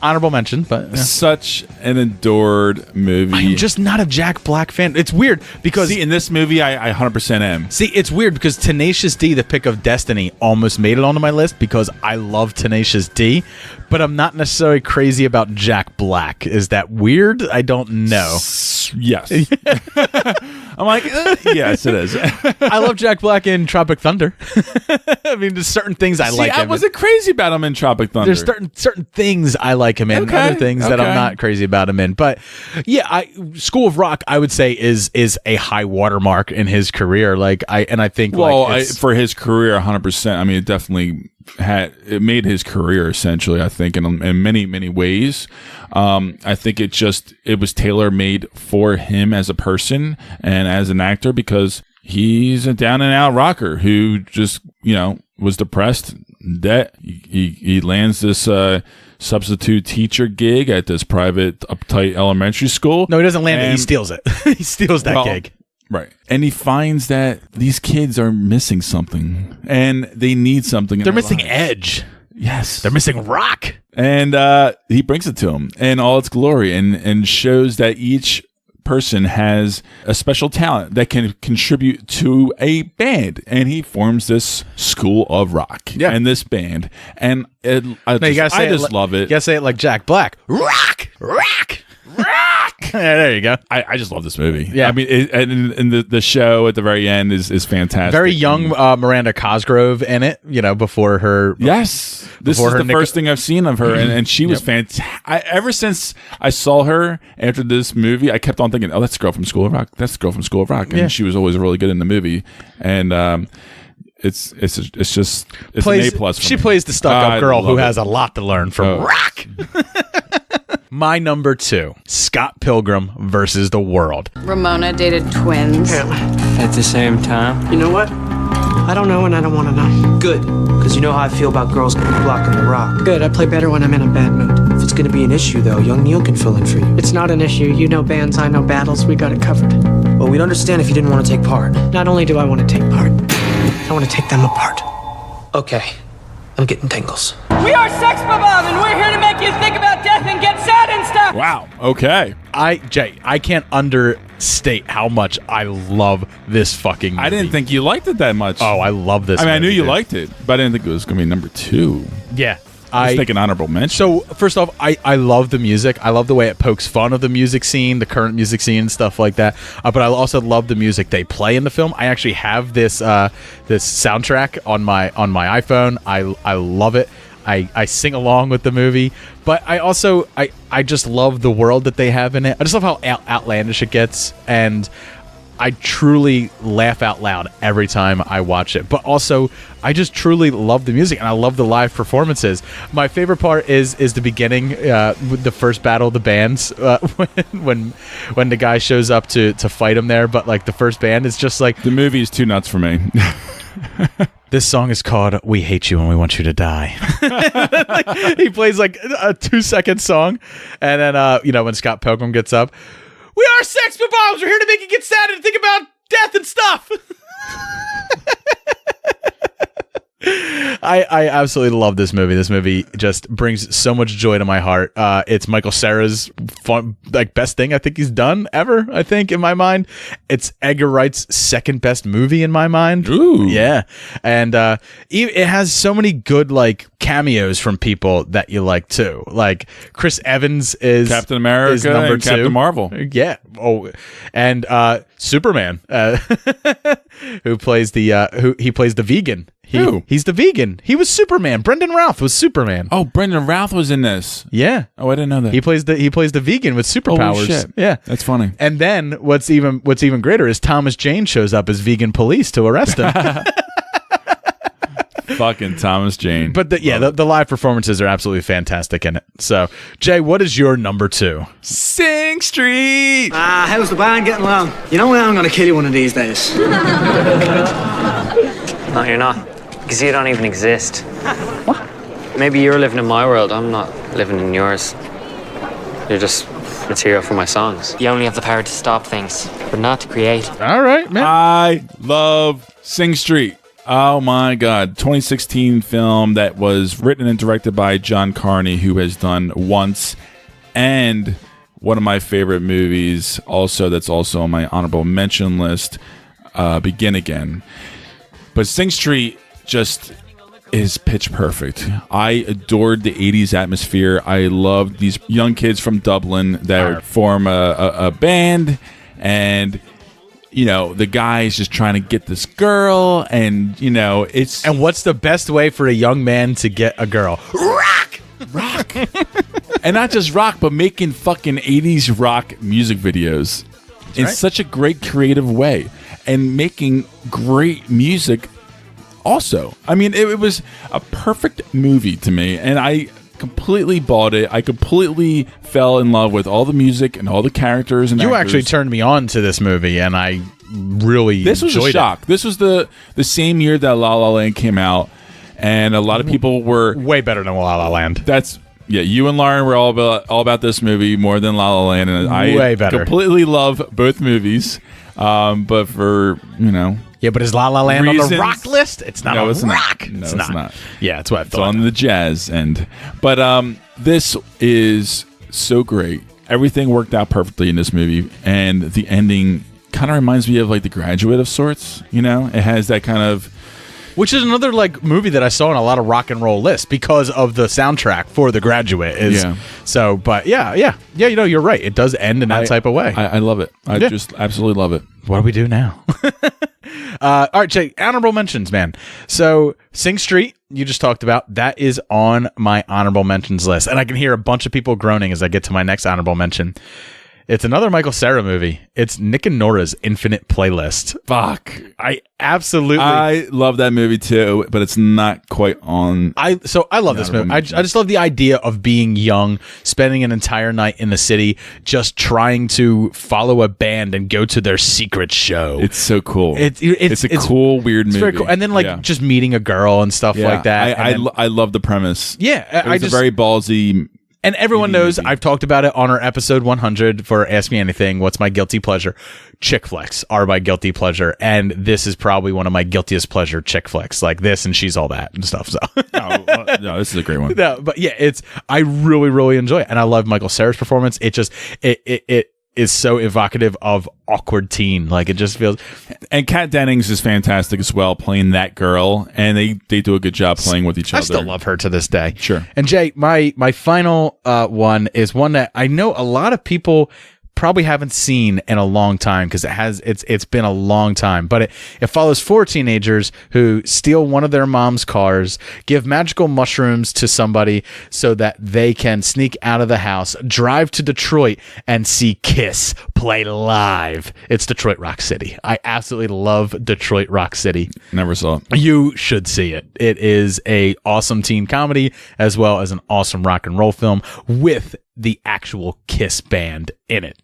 honorable mention, but such an adored movie. I'm just not a Jack Black fan. It's weird because in this movie, I 100% am. See, it's weird because Tenacious D, The Pick of Destiny, almost made it onto my list because I love Tenacious D, but I'm not necessarily crazy about Jack Black. Is that weird? I don't know. Yes. I'm like, yes, it is. I love Jack Black in Tropic Thunder. I mean, there's certain things I like. I wasn't crazy about him in Tropic Thunder. There's certain things I like him in, other things that I'm not crazy about him in. But yeah, School of Rock, I would say is a high watermark in his career. I think for his career, 100%. I mean, it definitely made his career essentially. I think in many ways. I think it was tailor made for him as a person and as an actor because he's a down and out rocker who just was depressed, debt. He lands this substitute teacher gig at this private uptight elementary school. No, he doesn't land it. He steals it. He steals that gig. Right. And he finds that these kids are missing something and they need something. They're missing edge. Yes. They're missing rock. And he brings it to him in all its glory and shows that each person has a special talent that can contribute to a band. And he forms this School of Rock and this band. And I just love it. You gotta say it like Jack Black. Rock! Rock! Rock! Yeah, there you go. I just love this movie. Yeah. I mean, and the show at the very end is fantastic. Very young Miranda Cosgrove in it, before her. Yes. This is the first thing I've seen of her, and she was fantastic. Ever since I saw her after this movie, I kept on thinking, oh, that's the girl from School of Rock. That's the girl from School of Rock. And she was always really good in the movie. And it's just an A+. She plays the stuck-up girl who has a lot to learn from rock. My number 2, Scott Pilgrim versus the World. Ramona dated twins. At the same time. You know what? I don't know and I don't want to know. Good, because you know how I feel about girls blocking the rock. Good, I play better when I'm in a bad mood. If it's going to be an issue, though, young Neil can fill in for you. It's not an issue. You know bands, I know battles. We got it covered. Well, we'd understand if you didn't want to take part. Not only do I want to take part, I want to take them apart. Okay, I'm getting tingles. We are Sex Bob, and we're here to make you think about death and get sad and stuff. Wow. Okay. Jay, I can't understate how much I love this fucking movie. I didn't think you liked it that much. Oh, I love this movie. I knew you liked it, but I didn't think it was going to be number 2. Yeah. I was thinking honorable mention. So, first off, I love the music. I love the way it pokes fun of the music scene, the current music scene, and stuff like that. But I also love the music they play in the film. I actually have this soundtrack on my iPhone. I love it. I sing along with the movie, but I also I just love the world that they have in it. I just love how outlandish it gets, and I truly laugh out loud every time I watch it. But also, I just truly love the music, and I love the live performances. My favorite part is the beginning, with the first battle of the bands, when the guy shows up to fight him there. But like the first band is just like the movie is too nuts for me. This song is called "We Hate You and We Want You to Die." Like, he plays like a 2-second song, and then when Scott Pilgrim gets up, we are Sex Bombs. We're here to make you get sad and think about death and stuff. I absolutely love this movie. This movie just brings so much joy to my heart. It's Michael Cera's best thing I think he's done ever. I think in my mind, it's Edgar Wright's second best movie in my mind. Ooh, yeah, and it has so many good cameos from people that you like too. Like Chris Evans is Captain America is number and 2. Captain Marvel. Yeah. Oh, and Superman, who plays he plays the vegan. He's the vegan. He was Superman. Brendan Routh was Superman. Oh, Brendan Routh was in this. Yeah. Oh, I didn't know that. He plays the vegan with superpowers. Holy shit. Yeah. That's funny. And then what's even greater is Thomas Jane shows up as vegan police to arrest him. Fucking Thomas Jane. But the live performances are absolutely fantastic in it. So, Jay, what is your number 2? Sing Street. How's the band getting along? You know I'm gonna kill you one of these days. No, you're not. Because you don't even exist. What? Maybe you're living in my world. I'm not living in yours. You're just material for my songs. You only have the power to stop things, but not to create. All right, man. I love Sing Street. Oh my God. 2016 film that was written and directed by John Carney, who has done Once, and one of my favorite movies also that's also on my honorable mention list, Begin Again. But Sing Street just is pitch perfect. I adored the 80s atmosphere. I loved these young kids from Dublin that form a band, and the guy's just trying to get this girl, and it's... And what's the best way for a young man to get a girl? Rock! And not just rock, but making fucking 80s rock music videos in such a great creative way, and making great music also. I mean, it was a perfect movie to me, and I completely bought it. I completely fell in love with all the music and all the characters. And you actors. Actually turned me on to this movie, and I really This was enjoyed a shock. it. This was the same year that La La Land came out, and a lot of people were way better than La La Land. That's you and Lauren were all about this movie more than La La Land, and Way I better. completely love both movies. But for Yeah, but is La La Land on reasons- the rock list? It's not No, on it's not. rock. No, it's it's not. not. Yeah, that's what I It's thought. on the jazz end. But this is so great. Everything worked out perfectly in this movie, and the ending kind of reminds me of like The Graduate of sorts. It has that kind of... Which is another movie that I saw on a lot of rock and roll lists because of the soundtrack for The Graduate. But you're right. It does end in that type of way. I love it. I just absolutely love it. What do we do now? All right, Jay, honorable mentions, man. So Sing Street, you just talked about, that is on my honorable mentions list. And I can hear a bunch of people groaning as I get to my next honorable mention. It's another Michael Cera movie. It's Nick and Nora's Infinite Playlist. Fuck. I love that movie too, but it's not quite on. I love this movie. I just love the idea of being young, spending an entire night in the city, just trying to follow a band and go to their secret show. It's so cool. It's a cool, weird movie. Very cool. And then just meeting a girl and stuff like that. I love the premise. Yeah, It's a very ballsy. And everyone knows I've talked about it on our episode 100 for Ask Me Anything. What's my guilty pleasure? Chick flicks are my guilty pleasure. And this is probably one of my guiltiest pleasure chick flicks, like this and She's All That and stuff. So No, this is a great one. No, but yeah, I really, really enjoy it. And I love Michael Cera's performance. It just, it is so evocative of awkward teen. Like it just feels. And Kat Dennings is fantastic as well, playing that girl, and they do a good job playing with each other. I still love her to this day. Sure. And Jay, my final one is one that I know a lot of people probably haven't seen in a long time because it's been a long time, but it follows 4 teenagers who steal one of their mom's cars, give magical mushrooms to somebody so that they can sneak out of the house, drive to Detroit, and see Kiss play live. It's Detroit Rock City. I absolutely love Detroit Rock City. Never saw it. You should see it. It is a awesome teen comedy as well as an awesome rock and roll film with the actual Kiss band in it.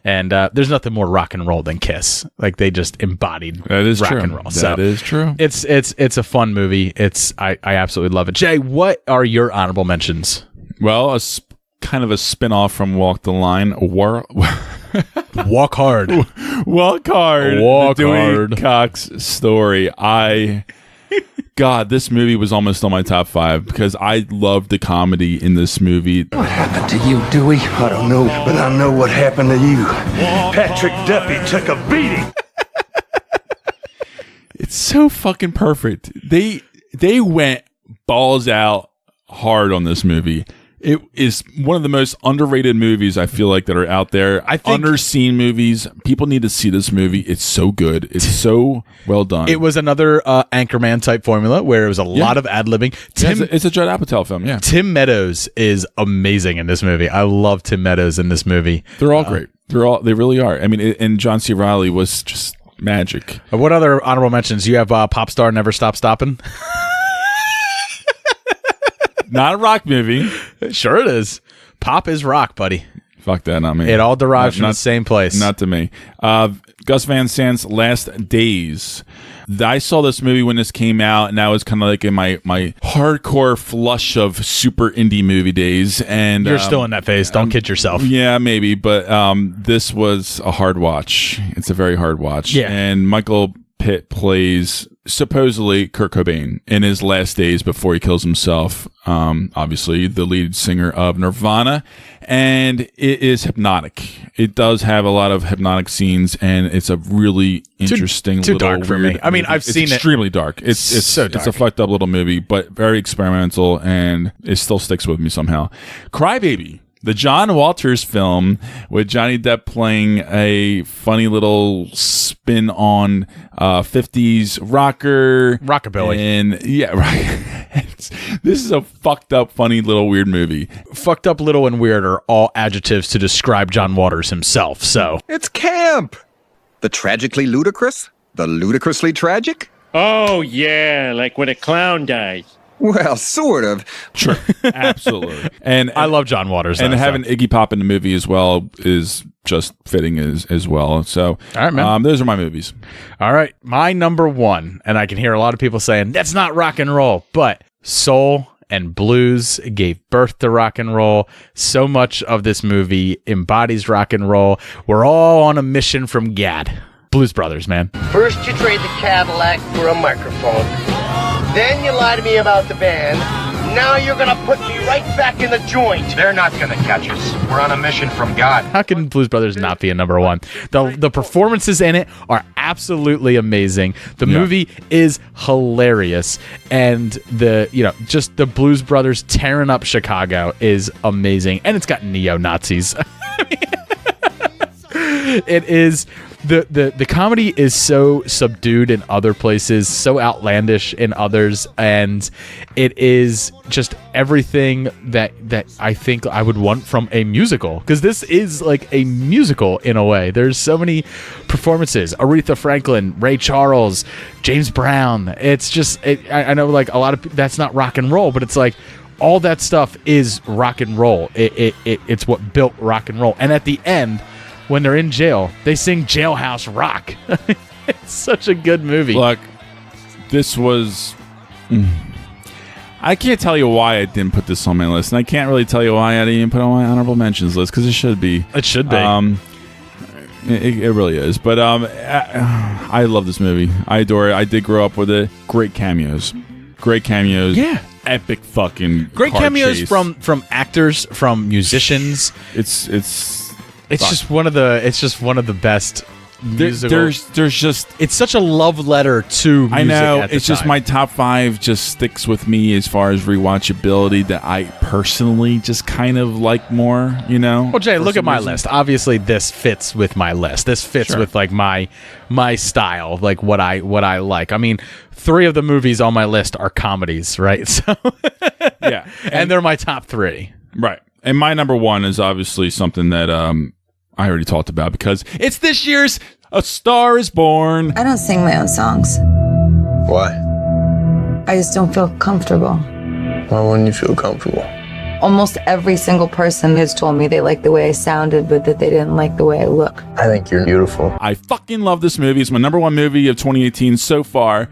And there's nothing more rock and roll than Kiss. Like they just embodied rock and roll. That is true. It's a fun movie. I absolutely love it. Jay, what are your honorable mentions? Well, kind of a spin-off from Walk the Line. Walk Hard. Walk Hard. Walk The Dewey Hard. Cox story. God, this movie was almost on my top 5 because I loved the comedy in this movie. What happened to you, Dewey? I don't know, but I know what happened to you. Patrick Duffy took a beating. It's so fucking perfect. They went balls out hard on this movie. It is one of the most underrated movies I feel like that are out there. I think underseen movies. People need to see this movie. It's so good. It's so well done. It was another Anchorman type formula where it was a lot of ad-libbing. It's a Judd Apatow film, yeah. Tim Meadows is amazing in this movie. I love Tim Meadows in this movie. They're all great. They really are. I mean, and John C. Reilly was just magic. What other honorable mentions? You have Pop Star Never Stop Stoppin'? Not a rock movie. Sure it is. Pop is rock, buddy. Fuck that, not me. It all derives from the same place. Not to me. Gus Van Sant's Last Days. I saw this movie when this came out, and I was kind of like in my hardcore flush of super indie movie days. And you're still in that phase. Don't kid yourself. Yeah, maybe. But this was a hard watch. It's a very hard watch. Yeah. And Michael Pitt plays supposedly Kurt Cobain in his last days before he kills himself. Obviously, the lead singer of Nirvana, and it is hypnotic. It does have a lot of hypnotic scenes, and it's a really interesting, too little dark for weird me. I mean, movie. I've seen it. Extremely dark. It's so dark. It's a fucked up little movie, but very experimental, and it still sticks with me somehow. Crybaby. The John Walters film with Johnny Depp playing a funny little spin on 50s rocker. Rockabilly. And yeah, right. This is a fucked up, funny little weird movie. Fucked up, little, and weird are all adjectives to describe John Waters himself, so. It's camp. The tragically ludicrous? The ludicrously tragic? Oh, yeah, like when a clown dies. Well, sort of. Sure, absolutely. And I love John Waters. And having Iggy Pop in the movie as well is just fitting as well. So, all right, man. Those are my movies. All right, my number one, and I can hear a lot of people saying that's not rock and roll, but soul and blues gave birth to rock and roll. So much of this movie embodies rock and roll. We're all on a mission from Gad. Blues Brothers, man. First you trade the Cadillac for a microphone. Then you lie to me about the band. Now you're gonna put me right back in the joint. They're not gonna catch us. We're on a mission from God. How can Blues Brothers not be a number one? The performances in it are absolutely amazing. The movie is hilarious, and just the Blues Brothers tearing up Chicago is amazing, and it's got neo-Nazis. It is. The comedy is so subdued in other places, so outlandish in others, and it is just everything that I think I would want from a musical, because this is like a musical in a way. There's so many performances: Aretha Franklin, Ray Charles, James Brown. It's just I know like a lot of that's not rock and roll, but it's like all that stuff is rock and roll. It's what built rock and roll, and at the end, when they're in jail, they sing Jailhouse Rock. It's such a good movie. Look, this was... I can't tell you why I didn't put this on my list, and I can't really tell you why I didn't even put it on my honorable mentions list, because it should be. It should be. It really is. But I love this movie. I adore it. I did grow up with it. Great cameos. Yeah. Epic fucking great car cameos chase. from actors, from musicians. It's just one of the best musical. There's just it's such a love letter to music. I know at the it's just time. my top 5 just sticks with me as far as rewatchability that I personally just kind of like more. Well, Jay, look at my reason. list. Obviously, this fits with my list. This fits with like my style, like what I like. I mean, 3 of the movies on my list are comedies, right? So yeah, and they're my top 3. Right. And my number 1 is obviously something that I already talked about because it's this year's A Star Is Born. I don't sing my own songs. Why? I just don't feel comfortable. Why wouldn't you feel comfortable? Almost every single person has told me they like the way I sounded, but that they didn't like the way I look. I think you're beautiful. I fucking love this movie. It's my number 1 movie of 2018 so far.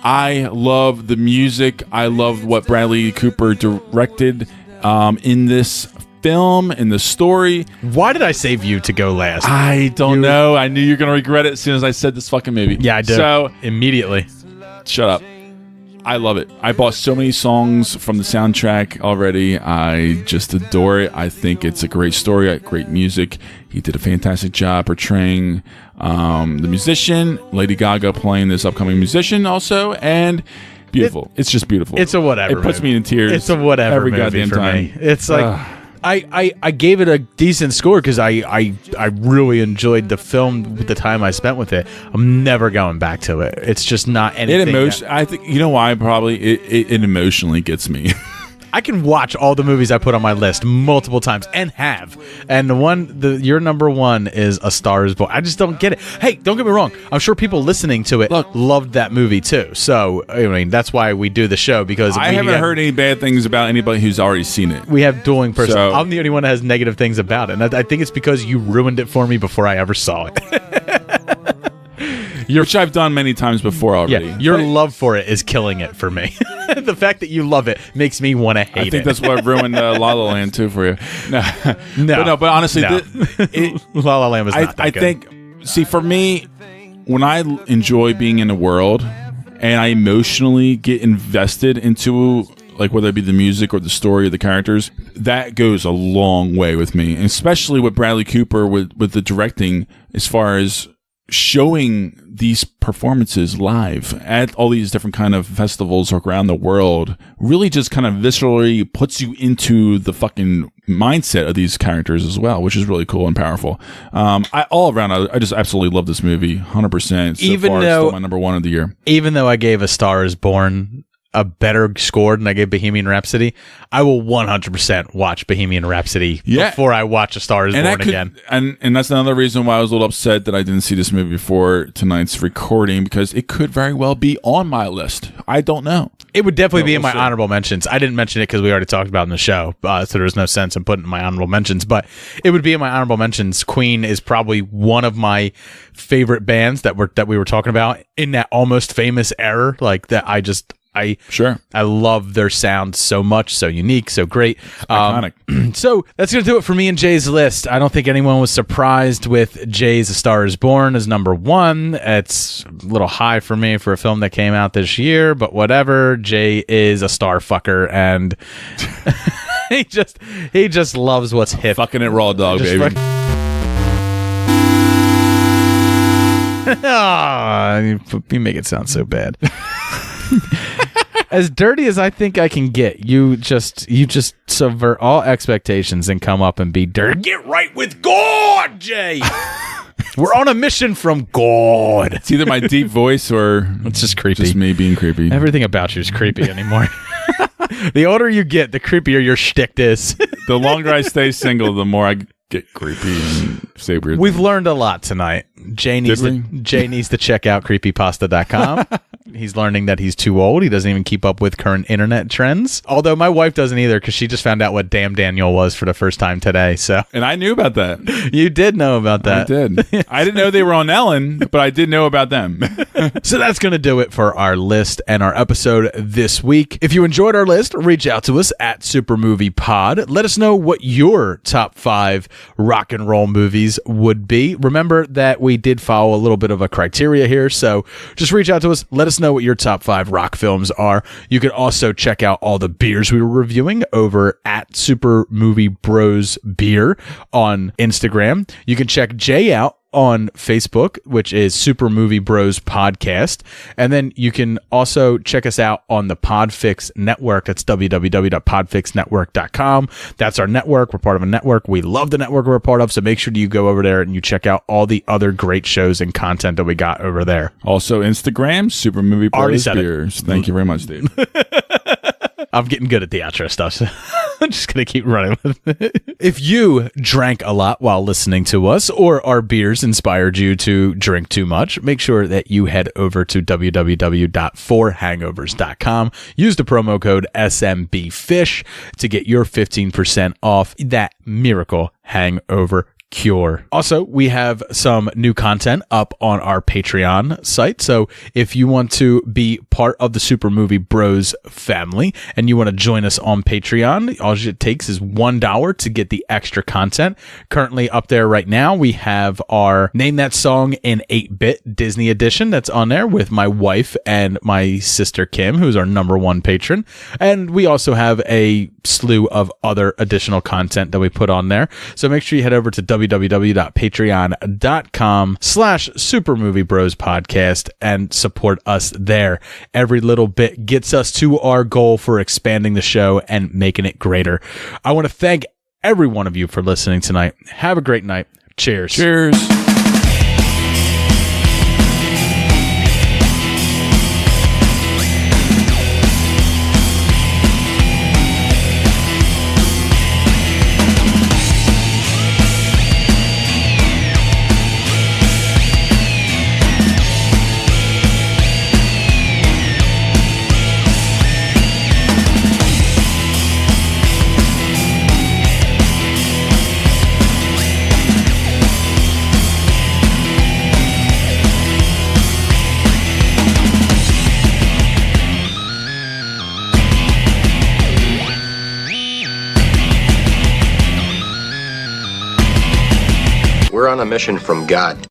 I love the music. I love what Bradley Cooper directed in this film, in the story. Why did I save you to go last? I don't know. I knew you were going to regret it as soon as I said this fucking movie. Yeah, I did. So, immediately. Shut up. I love it. I bought so many songs from the soundtrack already. I just adore it. I think it's a great story, great music. He did a fantastic job portraying the musician, Lady Gaga playing this upcoming musician also, and beautiful. It's just beautiful. It's a whatever. It puts movie. me in tears. It's a whatever every movie goddamn for time. me. It's like I gave it a decent score because I really enjoyed the film with the time I spent with it. I'm never going back to it. It's just not anything. I think you know why probably it emotionally gets me. I can watch all the movies I put on my list multiple times and have. And your number one is A Star Is Born. I just don't get it. Hey, don't get me wrong. I'm sure people listening to it loved that movie too. So, I mean, that's why we do the show, because I haven't heard any bad things about anybody who's already seen it. We have dueling person. So- I'm the only one that has negative things about it. And I think it's because you ruined it for me before I ever saw it. Which I've done many times before already. Yeah, your love for it is killing it for me. The fact that you love it makes me want to hate it. I think that's what ruined La La Land too for you. But honestly, No. La La Land was not that I good. think, see, for me, when I enjoy being in a world and I emotionally get invested into, like, whether it be the music or the story or the characters, that goes a long way with me. And especially with Bradley Cooper with the directing, as far as showing these performances live at all these different kind of festivals around the world really just kind of viscerally puts you into the fucking mindset of these characters as well, which is really cool and powerful. All around, I just absolutely love this movie, 100%. So Even far, it's though- still my number one of the year. Even though I gave A Star Is Born a better score than I gave Bohemian Rhapsody, I will 100% watch Bohemian Rhapsody before I watch A Star Is Born again. And that's another reason why I was a little upset that I didn't see this movie before tonight's recording, because it could very well be on my list. I don't know. It would definitely be in we'll my see. honorable mentions. I didn't mention it because we already talked about it in the show, so there was no sense in putting it in my honorable mentions, but it would be in my honorable mentions. Queen is probably one of my favorite bands that we were talking about in that Almost Famous era, like that. I love their sound so much, so unique, so great. Iconic. So that's going to do it for me and Jay's list. I don't think anyone was surprised with Jay's A Star Is Born as number one. It's a little high for me for a film that came out this year, but whatever. Jay is a star fucker, and he just loves what's hip. Fucking it raw dog, Just baby. You make it sound so bad. As dirty as I think I can get, you just subvert all expectations and come up and be dirty. Get right with God, Jay. We're on a mission from God. It's either my deep voice or it's just creepy. Just me being creepy. Everything about you is creepy anymore. The older you get, the creepier your shtick is. The longer I stay single, the more I get creepy and say weird We've things. learned a lot tonight. Jay needs to check out creepypasta.com. He's learning that he's too old. He doesn't even keep up with current internet trends. Although my wife doesn't either, because she just found out what Damn Daniel was for the first time today. So, and I knew about that. You did know about that. I did. I didn't know they were on Ellen, but I did know about them. So that's going to do it for our list and our episode this week. If you enjoyed our list, reach out to us at Super Movie Pod. Let us know what your top 5 rock and roll movies would be. Remember that we did follow a little bit of a criteria here, so just reach out to us. Let us know what your top 5 rock films are. You can also check out all the beers we were reviewing over at Super Movie Bros Beer on Instagram. You can check Jay out on Facebook, which is Super Movie Bros Podcast. And then you can also check us out on the Podfix Network. That's www.podfixnetwork.com. That's our network. We're part of a network. We love the network we're a part of, so make sure you go over there and you check out all the other great shows and content that we got over there. Also, Instagram, Super Movie Already Bros said it. Beers. Thank you very much, Dave. I'm getting good at the outro stuff, so I'm just going to keep running with it. If you drank a lot while listening to us, or our beers inspired you to drink too much, make sure that you head over to www.4hangovers.com. Use the promo code SMBFISH to get your 15% off that miracle hangover cure. Also, we have some new content up on our Patreon site. So if you want to be part of the Super Movie Bros family and you want to join us on Patreon, all it takes is $1 to get the extra content. Currently up there right now, we have our Name That Song in 8-Bit Disney edition that's on there with my wife and my sister Kim, who's our #1 patron. And we also have a slew of other additional content that we put on there. So make sure you head over to www.patreon.com/Super Movie Bros Podcast and support us there. Every little bit gets us to our goal for expanding the show and making it greater. I want to thank every one of you for listening tonight. Have a great night. Cheers. Cheers. We're on a mission from God.